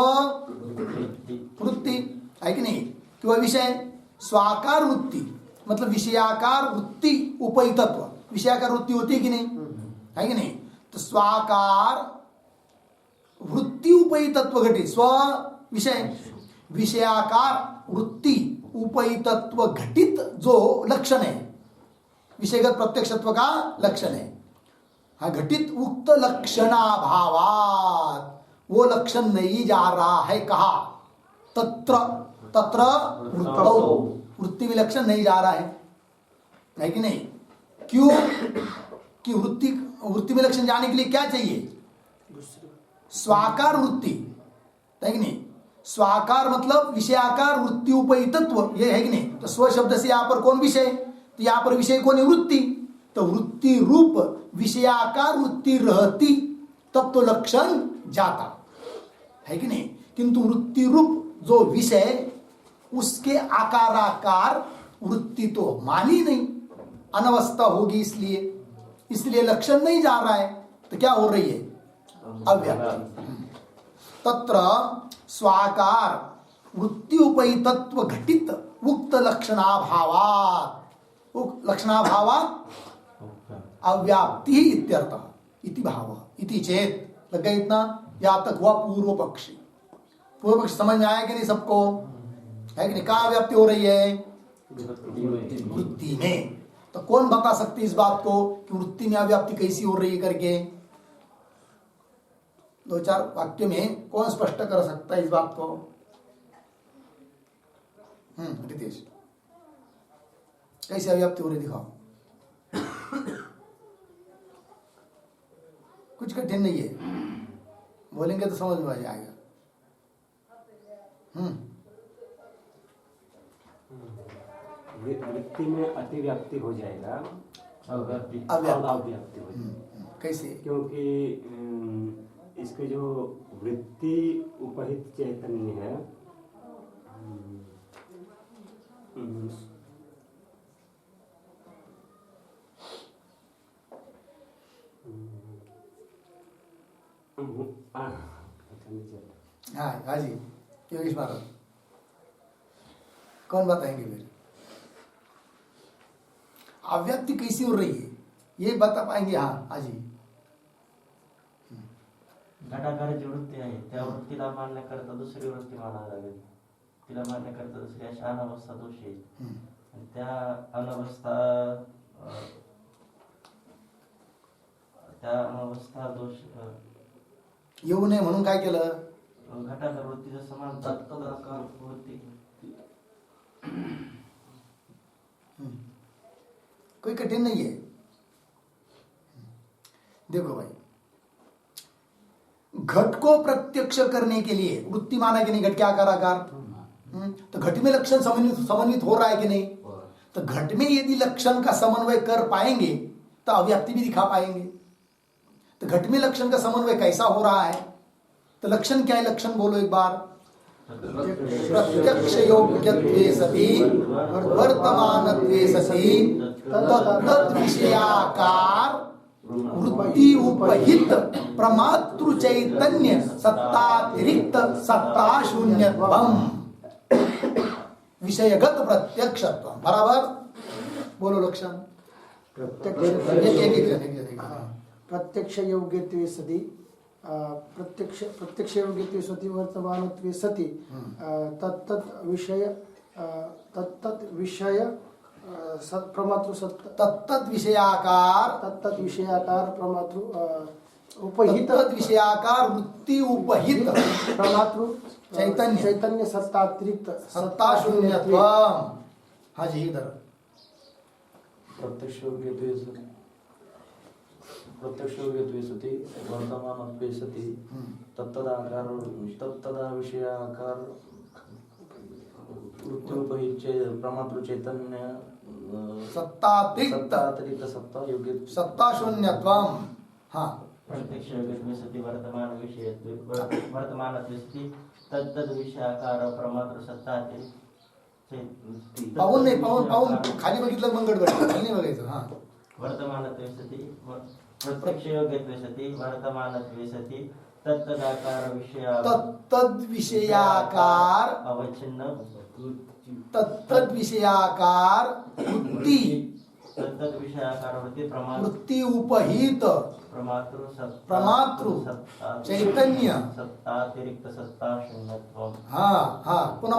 वृत्ति है कि नहीं? कि वह विषय स्वाकार वृत्ति मतलब विषयाकार वृत्ति उपहितत्व, विषयाकार वृत्ति होती है कि नहीं? है कि नहीं? तो स्वाकार वृत्ति उपहितत्व घटित स्व विषय विषयाकार वृत्ति उपहितत्व घटित जो लक्षण है, विषयगत प्रत्यक्षत्व का लक्षण है, हाँ, घटित उक्त लक्षणाभावात्, वो लक्षण नहीं जा रहा है। कहा? तत्र तत्र वृत्तौ, वृत्ति में लक्षण नहीं जा रहा है कि नहीं? क्यों? कि वृत्ति में लक्षण जाने के लिए क्या चाहिए? स्वाकार वृत्ति, है कि नहीं? स्वाकार मतलब विषयाकार वृत्ति उपहितत्व, ये है कि नहीं? तो स्व शब्द से यहां पर कौन विषय? तो यहां पर विषय कौन है? वृत्ति। तो वृत्ति रूप विषयाकार वृत्ति रहती तब तो लक्षण जाता, है कि नहीं? किंतु वृत्ति रूप जो विषय उसके आकाराकार वृत्ति तो मानी नहीं, अनवस्था होगी, इसलिए लक्षण नहीं जा रहा है। तो क्या हो रही है? अव्याप्ति। तत्र स्वाकार वृत्ति उपहितत्व घटित उक्त लक्षणाभावात्, लक्षणाभावात् अव्याप्ति इत्यर्थः इति भाव इति चेत। लग गया इतना? या तक हुआ पूर्व पक्षी। पूर्व पक्ष समझ में आया कि नहीं सबको? है कि नहीं? कहाँ व्याप्ति हो रही है? वृत्ति में। तो कौन बता सकते इस बात को कि वृत्ति में अव्याप्ति कैसी हो रही है करके? दो चार वाक्य में कौन स्पष्ट कर सकता है इस बात को? रितेश, कैसे अव्याप्ति हो रही दिखाओ। कुछ कठिन नहीं है, बोलेंगे तो समझ में आ जाएगा। वृत्ति में अतिव्याप्ति हो जाएगा, अव्याप्ति हो जाएगा। कैसे? क्योंकि इसके जो वृत्ति उपहित चैतन्य है, हाँ जी, योगेश महाराज कौन बताएंगे फिर? अव्यक्ति कैसी हो रही है ये बता पाएंगे? हाँ हाजी। घटाकाराची वृत्ती आहे, त्या वृत्तीला मान्य करता दुसरी वृत्ती मानावी लागेल, तिला मान्य करता दुसरी अशी अनावस्था दोष आहे, आणि त्या अनावस्था दोष येऊ नये म्हणून काय केलं? घटाकार वृत्तीचं समान तत्काकार वृत्ती। कोई कठिन नहीं है। देखो भाई, घट को प्रत्यक्ष करने के लिए वृत्ति माना कि नहीं, घट के आकार। तो घट में लक्षण समन्वित हो रहा है कि नहीं? तो घट में यदि लक्षण का समन्वय कर पाएंगे तो अव्यक्ति भी दिखा पाएंगे। तो घट में लक्षण का समन्वय कैसा हो रहा है? तो लक्षण क्या है? लक्षण बोलो एक बार। प्रत्यक्ष योग्यत्वे सति वर्तमानत्वे सति तद् विषयाकार वृत्ति उपहित प्रमातृ चैतन्य सत्तातिरिक्त सत्ता शून्यत्वम विषयगत प्रत्यक्षत्व। बराबर बोलो लक्षण। प्रत्यक्ष योग्यत्वे सति प्रत्यक्ष योग्यत्वे सति वर्तमानत्वे सति तत्तत् विषय प्रमातृ तत्तत् विषयाकार प्रमातृ उपहित विषयाकार वृत्ति उपहित प्रमातृ चैतन्य सत्तातिरिक्त सत्ता शून्यत्वम। हाँ जी, इधर प्रत्यक्ष योग्यत्वे सति वर्तमानत्वे सति तत्तदा विषयाकार वृत्त्युपहित प्रमातृ चैतन्य सत्तातिरिक्त सत्ता शून्यत्वम। हाँ, प्रत्यक्ष योग्यत्वे सति वर्तमानत्वे सति तद्तद् विषयाकार प्रमातृ सत्तातिरिक्त पाहून नाही, पाहून खाली बघितलं मग गडबड, खाली नाही बघायचं। हा, वर्तमानत्वे सति प्रत्यक्ष योग्यत्वे सति वर्तमानत्वे सति तत्तदाकार विषयाकार अवच्छिन्न तत्तद विषयाकार वृत्ति तत्तद विषयाकार वृत्ति वृत्ति उपहित प्रमातृ चैतन्य सत्तातिरिक्त सत्ता शून्यत्वम। हाँ हाँ, पुनः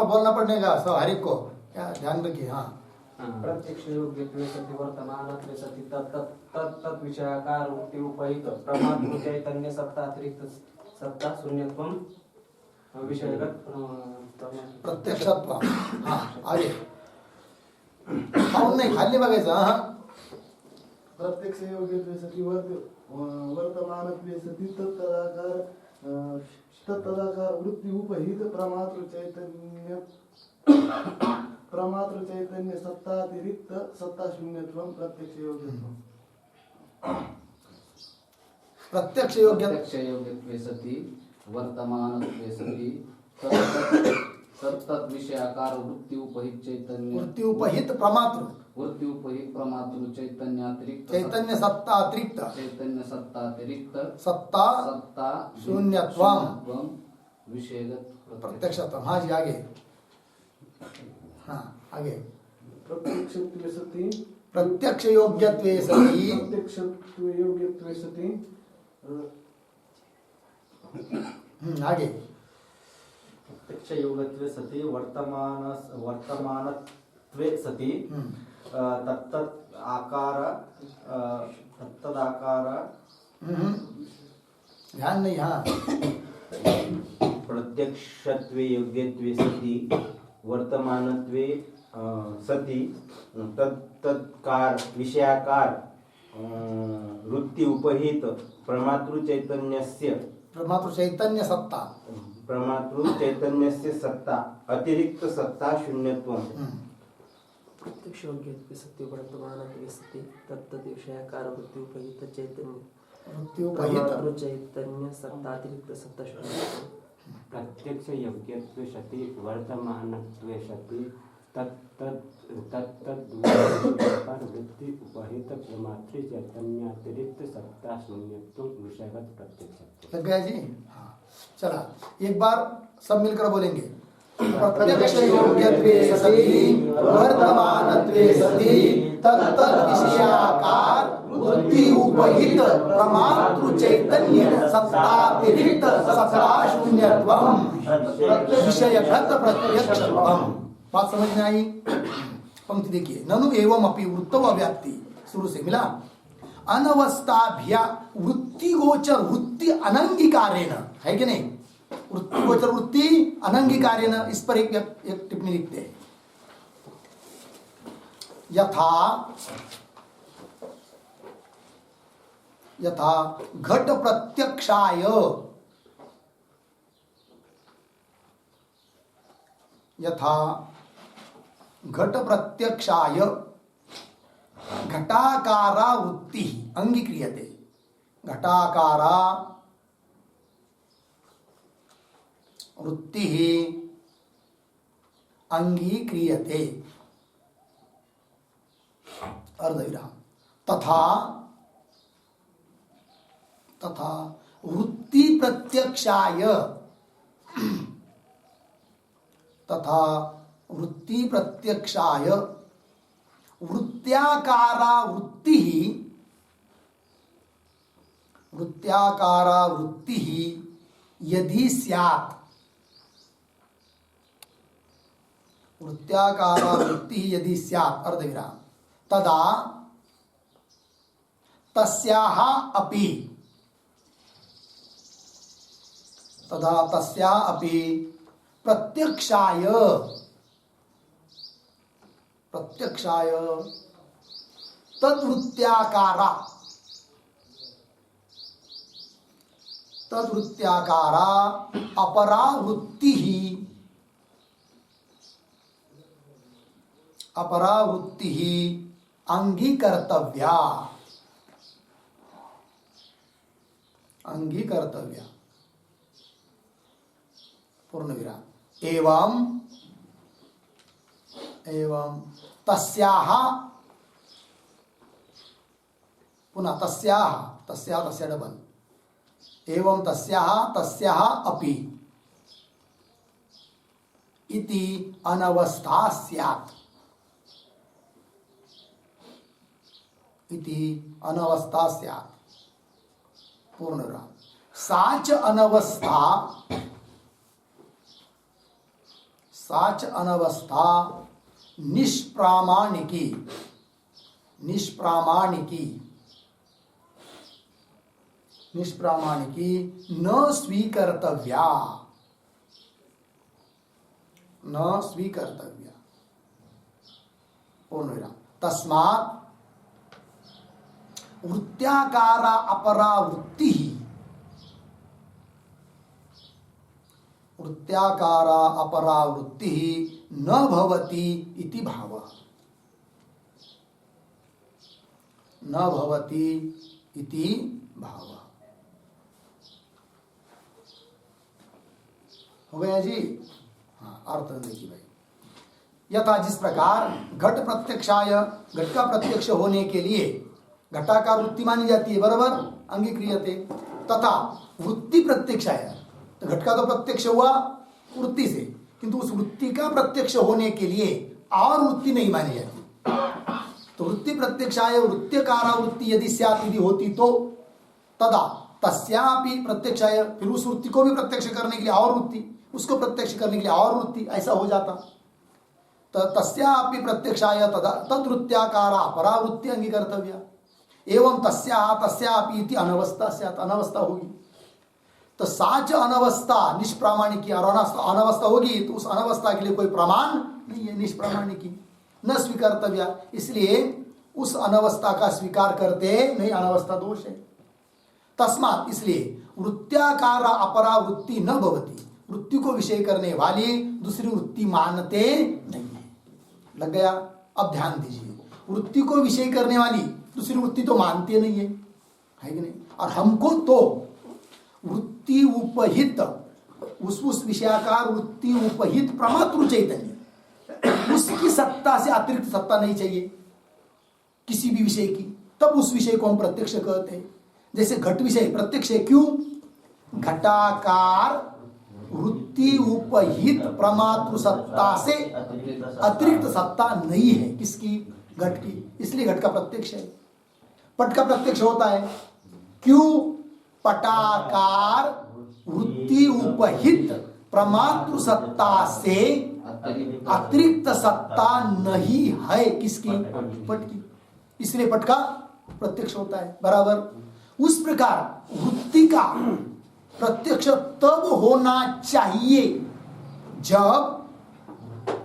बोलना पड़ेगा सब हर एक को, क्या ध्यान रखिए। हाँ, प्रत्यक्ष योग्यत्वे सति वर्तमानत्वे सति तत्तत् विषयाकार वृत्ति उपहित प्रमातृ चैतन्य सत्तातिरिक्त सत्ता शून्यत्वम विषयगत प्रत्यक्षत्व। हाँ, आगे पाहून नाही, खाली बघायचं। हाँ, प्रत्यक्ष योग्यत्वे सति वर्तमानत्वे सति तत्तदाकार वृत्ति उपहित प्रमातृ चैतन्य सत्तातिरिक्त सत्ता शून्यत्वम प्रत्यक्ष योग्यत्वम। प्रत्यक्ष योग्यत्वे सति वर्तमानत्वे सति तत्तत् विषयाकार वृत्ति उपहित प्रमातृ चैतन्य सत्तातिरिक्त सत्ता शून्यत्वम विषयगत प्रत्यक्षत्व। हाँ जी, आगे। हाँ, आगे। प्रत्यक्ष योग्यत्वे सति आगे। प्रत्यक्ष योग्यत्वे सति वर्तमानत्वे सति तत्तदाकार ध्यान नहीं। हाँ, प्रत्यक्षत्वे योग्यत्वे सति वर्तमानत्वे सति तत्कार विषयाकार वृत्ति उपहित प्रमातृ चैतन्यस्य सत्ता अतिरिक्त सत्ता शून्यत्वम। प्रत्यक्ष योग्यत्वे सति वर्तमानत्वे सति तत्तद् विषयाकार वृत्ति उपहित प्रमातृ चैतन्य सत्तातिरिक्त सत्ता शून्यत्वम। प्रत्यक्ष योग्यत्वे सति वर्तमानत्वे सति वृत्ति उपहित प्रमातृ चैतन्यातिरिक्त सत्ता शून्यत्वम विषयगत प्रत्यक्ष। लग गया जी? हाँ, चला एक बार सब मिलकर बोलेंगे। प्रत्यक्ष योग्यत्वे सति वर्तमानत्वे सति तत्तद् विषयाकार वृत्ति उपहित प्रमातृ चैतन्य सत्तातिरिक्त सत्ता शून्यत्वम विषयगत प्रत्यक्षत्वम। बात समझ में आई? पंक्ति देखिए। ननु एवं अपि वृत्तो अव्याप्ति, शुरू से मिला। अनवस्थाभ्या वृत्ति गोचर वृत्ति अनंगीकारेण, है कि नहीं? वृत्ति गोचर वृत्ति अनंगीकारेण, इस पर एक टिप्पणी लिखते हैं। यथा घट प्रत्यक्षाय घटाकारा वृत्ति अंगीक्रियते। घटाकारा वृत्ति अंगीक्रियते अर्धविराम। तथा वृत्ति प्रत्यक्षाय वृत्त्याकारा वृत्ति यदि स्यात्, वृत्त्याकारा वृत्ति यदि स्यात् अर्धविराम, तदा तस्याः अपि प्रत्यक्षाय तद्वृत्त्याकारा अपरा वृत्ति अंगीकर्तव्या। पूर्णविराम। एवं तस्याः, पुनः तस्याः डबल, एवं तस्याः अपि इति अनवस्था स्यात्, पूर्णविराम। साच अनवस्था निष्प्रामाणिकी न स्वीकर्तव्या। पूर्णविराम। तस्मात् वृत्त्याकारा अपरा वृत्ति न भवति इति भावः। हो गया जी? हाँ, अर्थ देखिए भाई। यथा जिस प्रकार घट प्रत्यक्षाय, घट का प्रत्यक्ष होने के लिए घटाकार वृत्ति मानी जाती है, बराबर, अंगीक्रियते। तथा वृत्ति प्रत्यक्षाय, तो घट का तो प्रत्यक्ष हुआ वृत्ति से, किंतु उस वृत्ति का प्रत्यक्ष होने के लिए और वृत्ति नहीं मानी जाती। तो वृत्ति प्रत्यक्षाय वृत्त्यकारा वृत्ति यदि स्यात् यदि होती तो तदा तस्यापि प्रत्यक्षाय, फिर उस वृत्ति को भी प्रत्यक्ष करने के लिए और वृत्ति, उसको प्रत्यक्ष करने के लिए और वृत्ति, ऐसा हो जाता। तो तस्यापि प्रत्यक्षाय तदा तद्वृत्त्याकारा अपरा वृत्ति अंगीकर्तव्या। एवं तस्यापि इति अनवस्था स्यात्, अनवस्था होगी। तो साच अनवस्था निष्प्रामाणिकी, और अनवस्था होगी तो उस अनवस्था के लिए कोई प्रमाण नहीं है, निष्प्रामाणिकी न स्वीकर्तव्या, इसलिए उस अनवस्था का स्वीकार करते नहीं, अनवस्था दोष है। तस्मात्, इसलिए वृत्त्याकारा अपरा वृत्ति न भवति, वृत्ति को विषय करने वाली दूसरी वृत्ति मानते नहीं है। लग गया? अब ध्यान दीजिए, वृत्ति को विषय करने वाली दूसरी वृत्ति तो मानते नहीं है कि नहीं? और हमको तो वृत्ति उपहित, उस विषयाकार वृत्ति उपहित प्रमातृ चैतन्य, उसकी सत्ता से अतिरिक्त सत्ता नहीं चाहिए किसी भी विषय की, तब उस विषय को हम प्रत्यक्ष कहते हैं। जैसे घट विषय प्रत्यक्ष है, क्यों? घटाकार वृत्ति उपहित प्रमातृ सत्ता से अतिरिक्त सत्ता नहीं है किसकी? घट की, इसलिए घट का प्रत्यक्ष है। पट का प्रत्यक्ष होता है, क्यों? पटाकार वृत्ति उपहित प्रमातृ सत्ता से अतिरिक्त सत्ता नहीं है किसकी? पट की, इसलिए पट का प्रत्यक्ष होता है, बराबर। उस प्रकार वृत्ति का प्रत्यक्ष तब होना चाहिए जब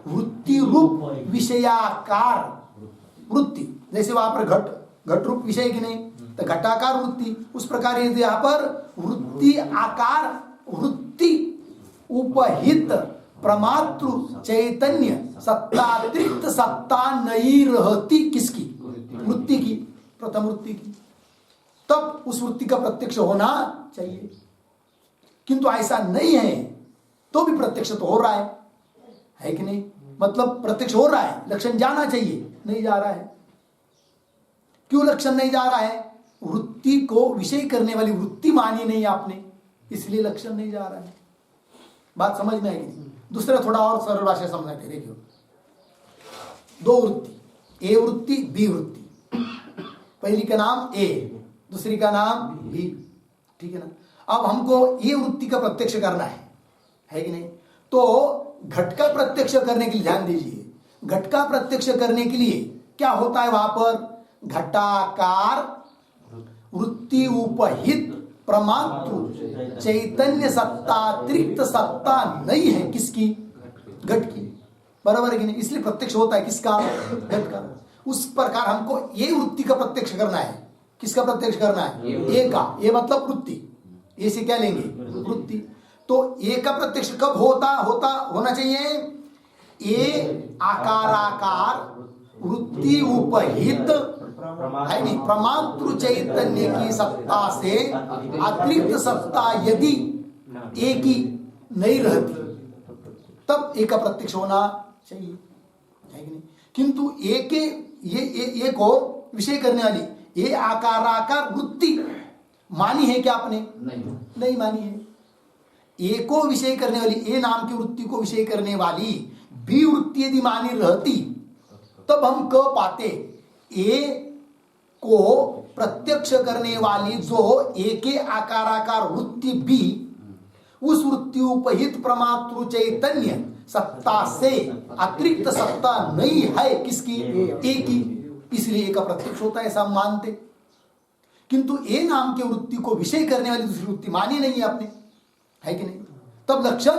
वृत्ति रूप विषयाकार वृत्ति, जैसे वहां पर घट रूप विषय की नहीं, तो घटाकार वृत्ति। उस प्रकार यदि यहाँ पर वृत्ति आकार वृत्ति उपहित प्रमातृ चैतन्य सत्तातिरिक्त सत्ता नहीं रहती किसकी? वृत्ति की, प्रथम वृत्ति की, तब उस वृत्ति का प्रत्यक्ष होना चाहिए। किंतु ऐसा नहीं है तो भी प्रत्यक्ष तो हो रहा है कि नहीं? मतलब प्रत्यक्ष हो रहा है, लक्षण जाना चाहिए, नहीं जा रहा है। क्यों लक्षण नहीं जा रहा है? वृत्ति को विषय करने वाली वृत्ति मानी नहीं आपने, इसलिए लक्षण नहीं जा रहा है। बात समझ में आएगी? दूसरा थोड़ा और सरल भाषा समझाते, देखियो, दो वृत्ति, ए वृत्ति बी वृत्ति, पहली का नाम ए, दूसरी का नाम बी, ठीक है ना? अब हमको ये वृत्ति का प्रत्यक्ष करना है कि नहीं? तो घट का प्रत्यक्ष करने के लिए ध्यान दीजिए, घट का प्रत्यक्ष करने के लिए क्या होता है? वहां पर घटाकार वृत्ति उपहित प्रमातृ चैतन्य सत्तातिरिक्त सत्ता नहीं है किसकी? घट की, बराबर है कि नहीं? इसलिए प्रत्यक्ष होता है किसका? घट का। उस प्रकार हमको ये वृत्ति का प्रत्यक्ष करना है। किसका प्रत्यक्ष करना है? ए का। ए मतलब वृत्ति, ए से क्या लेंगे? वृत्ति। तो ए का प्रत्यक्ष कब होना चाहिए? ए आकाराकार वृत्ति उपहित है नहीं, प्रमातृ चैतन्य की सत्ता से अतिरिक्त सत्ता यदि ए की नहीं रहती तब ए का प्रत्यक्ष होना चाहिए, है कि नहीं? किंतु ए के ये को विषय करने वाली ये आकाराकार वृत्ति मानी है क्या आपने? नहीं मानी है। ए को विषय करने वाली, ए नाम की वृत्ति को विषय करने वाली बी वृत्ति यदि मानी रहती तब हम कह पाते ए को प्रत्यक्ष करने वाली जो ए के आकाराकार वृत्ति बी उस वृत्ति उपहित प्रमातृ चैतन्य सत्ता से अतिरिक्त सत्ता नहीं है किसकी? ए की, इसलिए ए का प्रत्यक्ष होता है, ऐसा हम मानते। किंतु ए नाम के वृत्ति को विषय करने वाली दूसरी वृत्ति मानी नहीं है आपने, है कि नहीं? तब लक्षण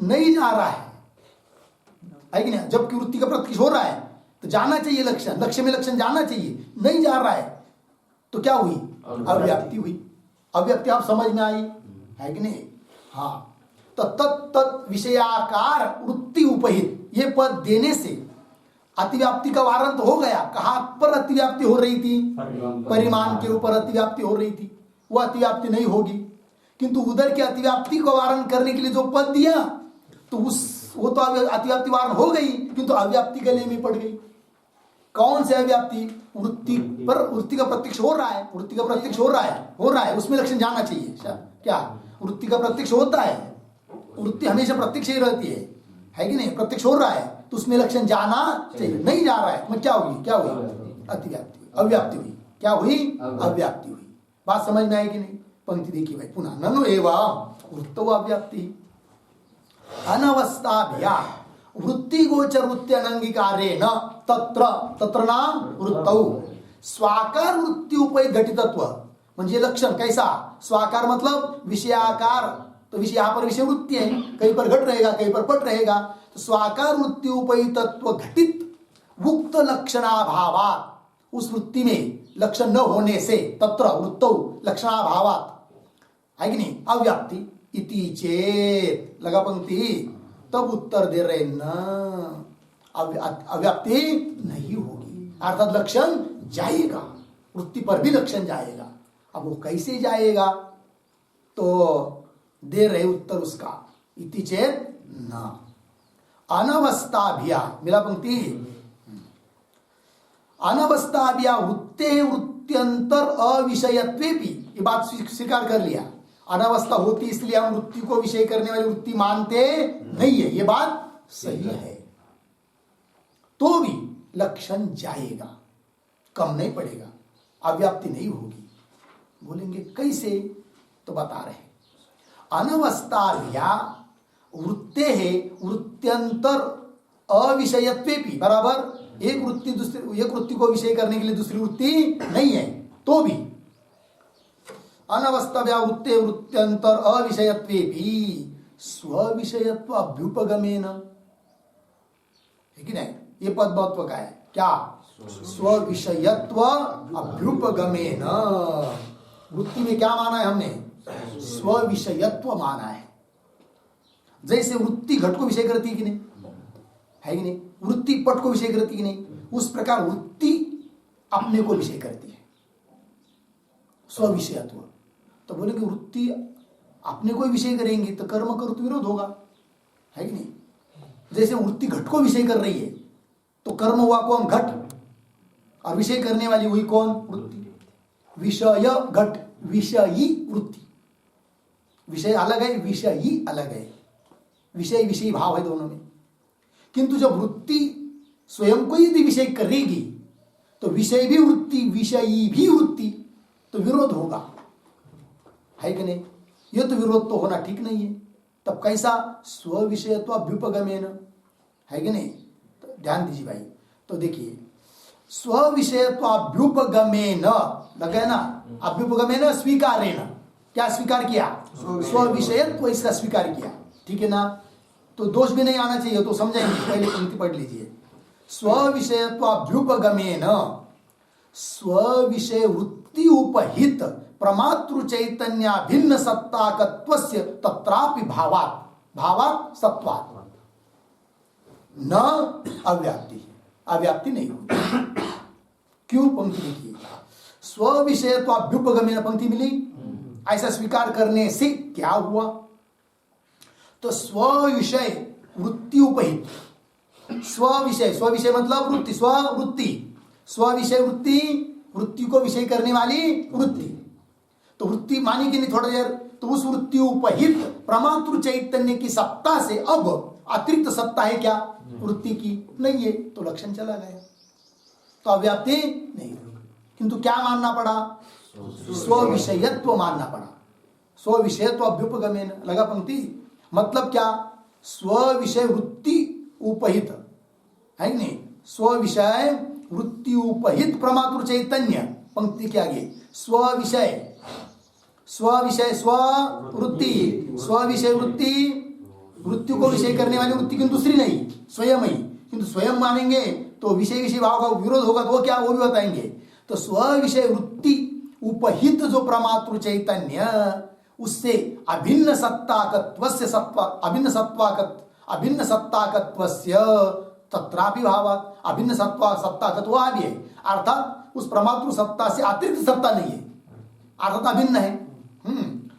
नहीं जा रहा है कि नहीं? जबकि वृत्ति का प्रत्यक्ष हो रहा है तो जाना चाहिए लक्षण, लक्ष्य में लक्षण जाना चाहिए, नहीं जा रहा है तो क्या हुई? अव्याप्ति हुई। अव्याप्ति आप समझ में आई, है कि नहीं? हाँ, तो तत् विषयाकार वृत्ति उपहित ये पद देने से अतिव्याप्ति का वारण तो हो गया। कहां पर अतिव्याप्ति हो रही थी? परिमाण के ऊपर अतिव्याप्ति हो रही थी, वो अतिव्याप्ति नहीं होगी। किंतु उधर की अतिव्याप्ति को वारण करने के लिए जो पद दिया तो वो तो अतिव्याप्ति वारण हो गई, किंतु अव्याप्ति गले में पड़ गई। कौन से अव्याप्ति? वृत्ति पर वृत्ति का प्रत्यक्ष हो रहा है, वृत्ति का प्रत्यक्ष हो रहा है, उसमें लक्षण जाना चाहिए। क्या वृत्ति का प्रत्यक्ष होता है? वृत्ति हमेशा प्रत्यक्ष ही रहती है कि नहीं? प्रत्यक्ष हो रहा है तो उसमें लक्षण जाना चाहिए, नहीं जा रहा है, क्या हुई? अतिव्याप्ति, अव्याप्ति हुई। क्या हुई? अव्याप्ति हुई। बात समझ में आई कि नहीं? पंक्ति देखिए भाई पुनः, ननु एवं वृत्तो अव्याप्ति अनवस्थाभ्या वृत्ति गोचर वृत्ति अनंगीकारेण तत्र नाम वृत्तौ स्वाकार वृत्ति उपहित घटितत्व। म्हणजे लक्षण कैसा? स्वाकार मतलब विषयाकार, तो विषय यहाँ पर विषय वृत्ति है, कहीं पर घट रहेगा कहीं पर पट रहेगा। तो स्वाकार वृत्ति उपहितत्व घटित उक्त लक्षणाभावात, उस वृत्ति में लक्षण न होने से तत्र वृत्तौ लक्षणाभावात, है कि नहीं? अव्याप्ति इति चेत, लगा पंक्ति, तब उत्तर दे रहे न, अव्याप्ति नहीं होगी, अर्थात लक्षण जाएगा, वृत्ति पर भी लक्षण जाएगा। अब वो कैसे जाएगा? तो दे रहे उत्तर उसका, इति चेत न अनवस्थाभ्या, मिला पंक्ति, अनवस्थाभ्या वृत्ते वृत्त्यंतर अविषयत्वेपि, ये बात स्वीकार कर लिया। अनवस्था होती इसलिए हम वृत्ति को विषय करने वाली वृत्ति मानते नहीं है, ये बात सही है, तो भी लक्षण जाएगा, कम नहीं पड़ेगा, अव्याप्ति नहीं होगी। बोलेंगे कैसे? तो बता रहे, अनवस्थाभ्या वृत्ते है वृत्त्यंतर अविषयत्वेपि, बराबर एक वृत्ति को विषय करने के लिए दूसरी वृत्ति नहीं है, तो भी अनवस्थाभ्या वृत्ते वृत्त्यंतर अविषयत्वेपि स्विषयत्व अभ्युपगमेन, है कि नहीं? ये पद महत्व का है। क्या? स्व विषयत्व अभ्युपगमेन। वृत्ति में क्या माना है हमने? स्व विषयत्व माना है। जैसे वृत्ति घट को विषय करती है कि नहीं, है कि नहीं? वृत्ति पट को विषय करती है कि नहीं? उस प्रकार वृत्ति अपने को विषय करती है, स्व विषयत्व। तो बोले कि वृत्ति अपने को विषय करेंगी तो कर्म कर्तृ विरोध होगा, है कि नहीं? जैसे वृत्ति घट को विषय कर रही है तो कर्म हुआ कौन? घट, और विषय करने वाली हुई कौन? वृत्ति। विषय घट, विषयी वृत्ति। विषय अलग है, विषयी अलग है। विषय विषयी भाव है दोनों में। किंतु जब वृत्ति स्वयं को यदि विषय करेगी तो विषय भी वृत्ति, विषयी भी वृत्ति, तो विरोध होगा, है कि नहीं? यह तो विरोध तो होना ठीक नहीं है। तब कैसा? स्व विषयत्व अभ्युपगमेन, है कि नहीं? तो ध्यान दीजिए भाई। तो देखिए, स्व विषयत्व अभ्युपगमेन लगे ना, अभ्युपगमेन स्वीकारेण। क्या स्वीकार किया? स्व विषयत्व, इसका स्वीकार किया, ठीक है ना? तो दोष भी नहीं आना चाहिए, तो समझेंगे। पहले पंक्ति पढ़ लीजिए। स्व विषयत्व अभ्युपगमेन स्व विषय वृत्ति उपहित प्रमातृ चैतन्य भिन्न सत्ताकत्वस्य तत्रापि भावात्, भावात् सत्वात् न अव्याप्ति, अव्याप्ति नहीं होती। क्यों? पंक्ति लिखिए। स्व विषयत्व अभ्युपगमेन पंक्ति मिली, ऐसा स्वीकार करने से क्या हुआ? तो स्व विषय वृत्ति उपहित, स्व विषय, स्व विषय मतलब वृत्ति, स्व वृत्ति, स्व विषय वृत्ति, वृत्ति को विषय करने वाली वृत्ति। तो वृत्ति मानी कि नहीं थोड़ा देर? तो उस वृत्ति उपहित प्रमातृ चैतन्य की सत्ता से अब अतिरिक्त सत्ता है क्या? वृत्ति की नहीं है, तो लक्षण चला गया, तो अव्याप्ति नहीं। किंतु क्या मानना पड़ा? स्व विषयत्व मानना पड़ा। स्व विषयत्व अभ्युपगमेन लगा पंक्ति। मतलब क्या? स्व विषय वृत्ति उपहित, है कि नहीं? स्व विषय वृत्ति उपहित प्रमातृ चैतन्य, पंक्ति के आगे स्व विषय, स्व विषय स्व वृत्ति, स्व विषय वृत्ति, वृत्ति को विषय करने वाली वृत्ति किंतु दूसरी नहीं, स्वयं ही। किंतु स्वयं मानेंगे तो विषय विषय भाव का विरोध होगा, तो वो क्या? वो भी बताएंगे। तो स्व विषय वृत्ति उपहित जो प्रमातृ चैतन्य, उससे अभिन्न सत्ताकत्वस्य सत्वा, अभिन्न सत्ताकत्वस्य तत्रापि भावात्, अभिन्न सत्ताकत्व आ भी है, अर्थात उस प्रमातृ सत्ता से अतिरिक्त सत्ता नहीं है, अर्थात अभिन्न है।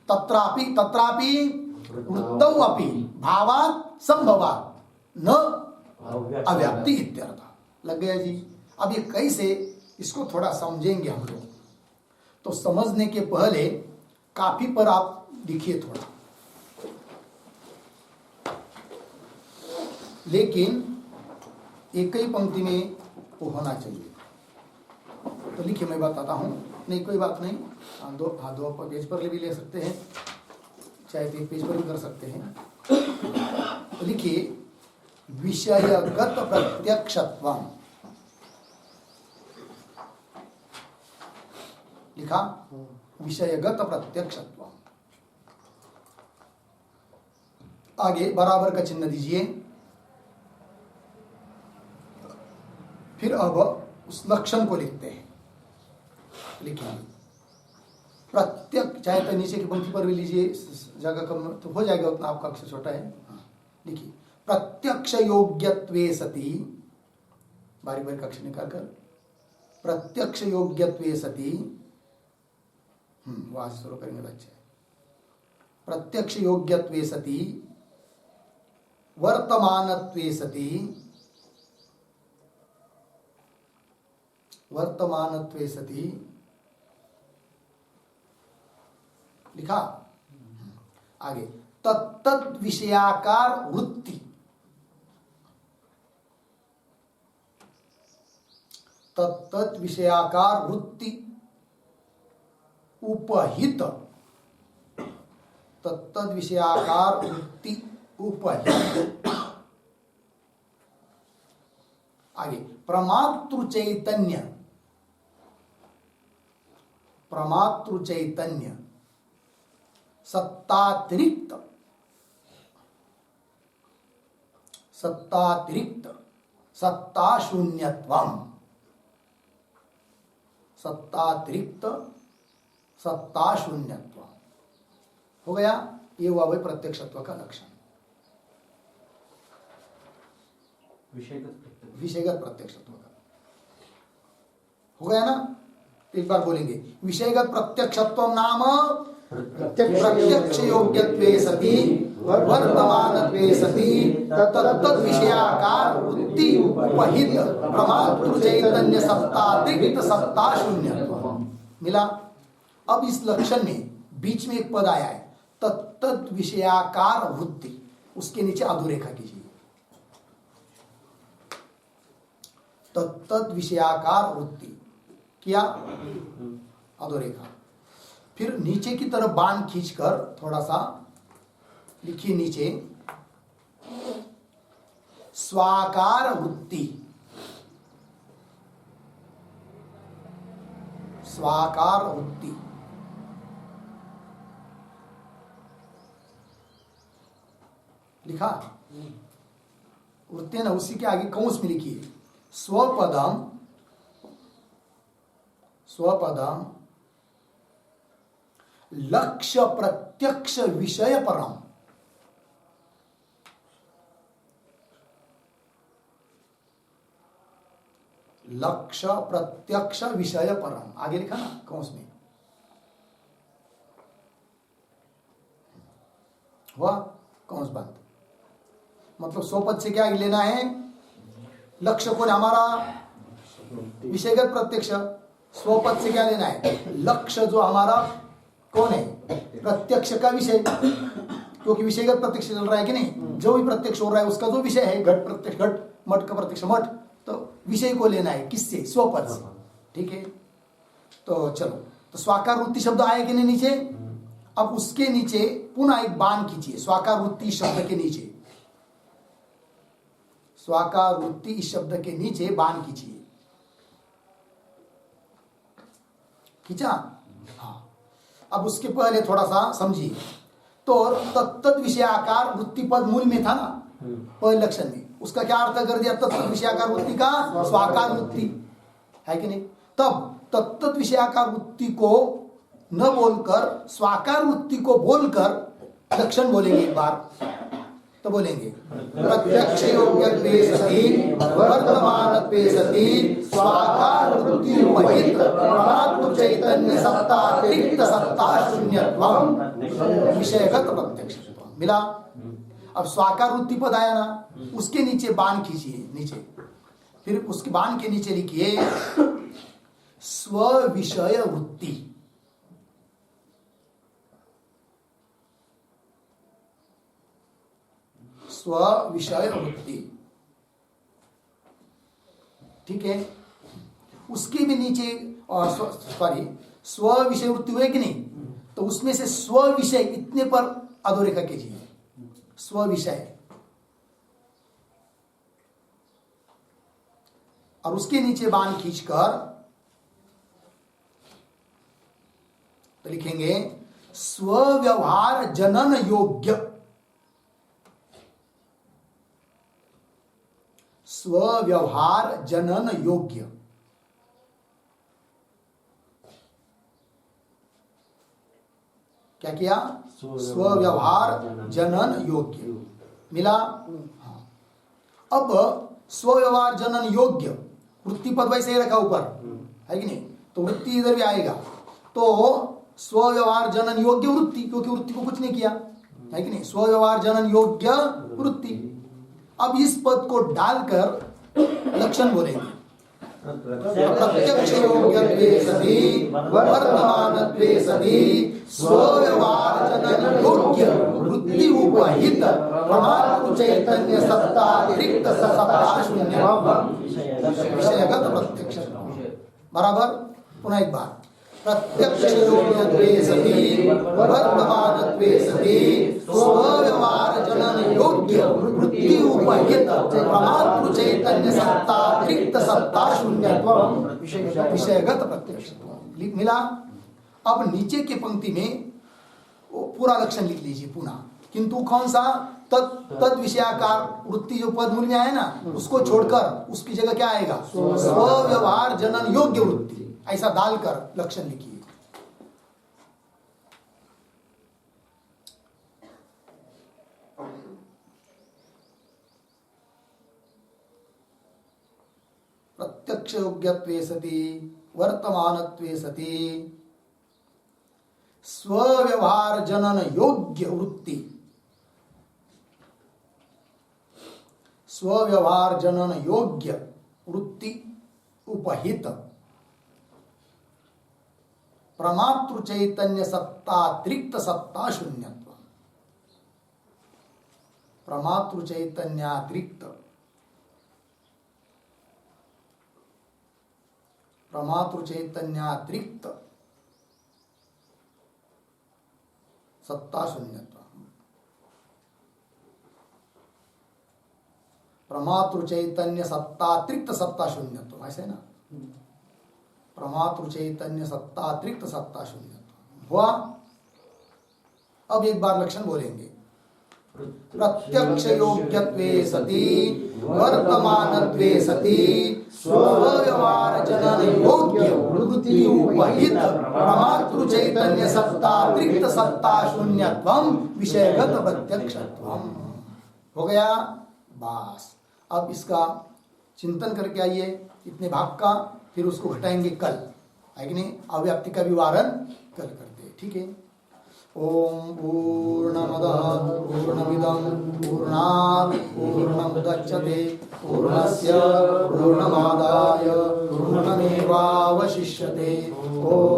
तत्रापि वृत्तौ अपि भावात् संभवात् न अव्याप्ति इत्यर्थ। लग गया जी? अब ये कैसे, इसको थोड़ा समझेंगे हम लोग। तो समझने के पहले काफी पर आप लिखिए थोड़ा, लेकिन एक ही पंक्ति में वो होना चाहिए। तो लिखिए, मैं बताता हूँ। नहीं कोई बात नहीं, दो पेज पर भी ले सकते हैं, चाहे 3 पेज पर भी कर सकते हैं। तो लिखिए, विषयगत प्रत्यक्षत्वम्, लिखा? विषयगत प्रत्यक्षत्व। आगे बराबर का चिन्ह दीजिए। फिर अब उस लक्षण को लिखते हैं। लिखिए प्रत्यक्ष, चाहे तो नीचे की पंक्ति पर भी लीजिए, जगह कम तो हो जाएगा उतना, आपका अक्षर छोटा है। लिखिए, प्रत्यक्ष योग्यत्वे सति, बारी बारी का अक्षर निकाल कर, प्रत्यक्ष योग्यत्वे सति, वहां से शुरू करेंगे बच्चे। प्रत्यक्ष योग्यत्वे सति, वर्तमानत्वे सति, वर्तमानत्वे सति, लिखा? आगे तत्तद विषयाकार वृत्ति, तत्तद विषयाकार वृत्ति उपहित, तत्तद विषयाकार वृत्ति उपहित। आगे प्रमातृ चैतन्य, प्रमातृ चैतन्य सत्तातिरिक्त, सत्तातिरिक्त सत्ता शून्यत्वम्, सत्तातिरिक्त सत्ता शून्यत्व हो गया। ये हुआ भाई प्रत्यक्षत्व का लक्षण, विषयगत प्रत्यक्षत्व का हो गया ना। एक बार बोलेंगे, विषयगत प्रत्यक्षत्व नाम प्रत्यक्ष योग्यत्वे सति वर्तमानत्वे सति तत्तद विषयाकार वृत्ति उपहित प्रमातृ चैतन्य सत्तातिरिक्त सत्ता शून्यत्व मिला। अब इस लक्षण में बीच में एक पद आया है, तत्तद विषयाकार वृत्ति, उसके नीचे अधोरेखा कीजिए, तत्तद विषयाकार वृत्ति किया, अधोरेखा। फिर नीचे की तरफ बाण खींचकर थोड़ा सा लिखिए नीचे, स्वाकार वृत्ति, स्वाकार वृत्ति लिखा, वृत्ति ना, उसी के आगे कंस में लिखिए, स्वपदम स्वपदम लक्ष्य प्रत्यक्ष विषय परम, लक्ष्य प्रत्यक्ष विषय परम, आगे लिखा ना कंस में, हुआ कंस बंद। मतलब स्वपद से क्या लेना है, लक्ष्य कौन हमारा विषयगत प्रत्यक्ष, स्वपद से क्या लेना है, लक्ष्य जो हमारा कौन है, प्रत्यक्ष का विषय, क्योंकि विषयगत प्रत्यक्ष चल रहा है कि नहीं, जो भी प्रत्यक्ष हो रहा है उसका जो विषय है, घट प्रत्यक्ष घट, मठ का प्रत्यक्ष मठ, तो विषय को लेना है किससे, स्वपद से। ठीक है, तो चलो, तो स्वाकार वृत्ति शब्द आए कि नहीं नीचे। अब उसके नीचे पुनः एक बाण खींचिए, स्वाकार वृत्ति शब्द के नीचे, स्वाकार वृत्ति इस शब्द के नीचे बाण खींचिए, खींचा। हाँ, अब उसके पहले थोड़ा सा समझिए, तो तत्त विषयाकार वृत्ति पद मूल में था ना पहले लक्षण में, उसका क्या अर्थ कर दिया, तत्त विषयाकार वृत्ति का स्वाकार वृत्ति है कि नहीं। तब तत्त विषयाकार वृत्ति को न बोलकर स्वाकार वृत्ति को बोलकर लक्षण बोलेंगे एक बार, तो बोलेंगे प्रत्यक्ष योग्यत्वे सति वर्तमानत्वे सति स्वाकार वृत्ति उपहित प्रमातृ चैतन्य सत्तातिरिक्त सत्ता शून्यत्वम विषयगत प्रत्यक्षत्वम मिला। अब स्वाकार वृत्ति पद आया ना, उसके नीचे बाण खींचिए नीचे, फिर उसके बाण के नीचे लिखिए स्व विषय वृत्ति, स्व विषय वृत्ति। ठीक है, उसके भी नीचे सॉरी स्व विषय वृत्ति हुए कि नहीं, तो उसमें से स्व विषय इतने पर अधोरेखा कीजिए, स्व विषय, और उसके नीचे बाण खींचकर तो लिखेंगे स्व व्यवहार जनन योग्य, स्व व्यवहार जनन योग्य। क्या किया, स्व व्यवहार जनन योग्य मिला। हाँ। अब स्व व्यवहार जनन योग्य वृत्ति पद वैसे ही रखा ऊपर है कि नहीं, तो वृत्ति इधर भी आएगा, तो स्व व्यवहार जनन योग्य वृत्ति, क्योंकि वृत्ति को कुछ नहीं किया है कि नहीं, स्व व्यवहार जनन योग्य वृत्ति। अब इस पद को डालकर लक्षण बोलेंगे, प्रत्यक्ष योग्यत्वे सति वर्तमानत्वे सति स्व व्यवहार जनन योग्य वृत्ति उपहित प्रमातृ चैतन्य सत्तातिरिक्त सत्ता शून्यत्वम विषयगत प्रत्यक्ष। बराबर, पुनः एक बार, प्रत्यक्ष योग्यत्वे सति वर्तमानत्वे सति स्व व्यवहार जनन योग्य वृत्ति उपहित प्रमातृ चैतन्य सत्तातिरिक्त सत्ता शून्यत्वम विषयगत प्रत्यक्ष मिला। अब नीचे के पंक्ति में पूरा लक्षण लिख लीजिए पुनः, किंतु कौन सा, तद विषयाकार वृत्ति जो पद मूल में आए ना, उसको छोड़कर उसकी जगह क्या आएगा, स्व व्यवहार जनन योग्य वृत्ति ऐसा डालकर लक्षण लिखिए। प्रत्यक्ष योग्यत्वे सति वर्तमानत्वे सति स्वव्यवहार जनन योग्य वृत्ति, स्वव्यवहार जनन योग्य वृत्ति उपहित प्रमातृ चैतन्य सत्तातिरिक्त सत्ता शून्यत्व, प्रमातृ चैतन्यातिरिक्त, प्रमातृ चैतन्यातिरिक्त सत्ता शून्यत्व, प्रमातृ चैतन्य सत्तातिरिक्त सत्ता शून्यत्व, ऐसे ना, प्रमातृ चैतन्य सत्तातिरिक्त सत्ता शून्यत्व हुआ। अब एक बार लक्षण बोलेंगे। प्रत्यक्ष योग्यत्वे सति वर्तमानत्वे सति स्वव्यवहार जनन योग्य वृत्ति उपहित प्रमातृ चैतन्य सत्तातिरिक्त सत्ता शून्यत्वम विषयगत प्रत्यक्षत्वम। हो गया बस। अब इसका चिंतन करके आइए इतने भाग का, फिर उसको घटाएंगे कल, है कि नहीं? अव्याप्ति का विवरण कल करते हैं, ठीक है। ओम पूर्णमदः पूर्णमिदं पूर्णात् पूर्णमुदच्यते पूर्णस्य पूर्णमादाय पूर्णमेवावशिष्यते। ओम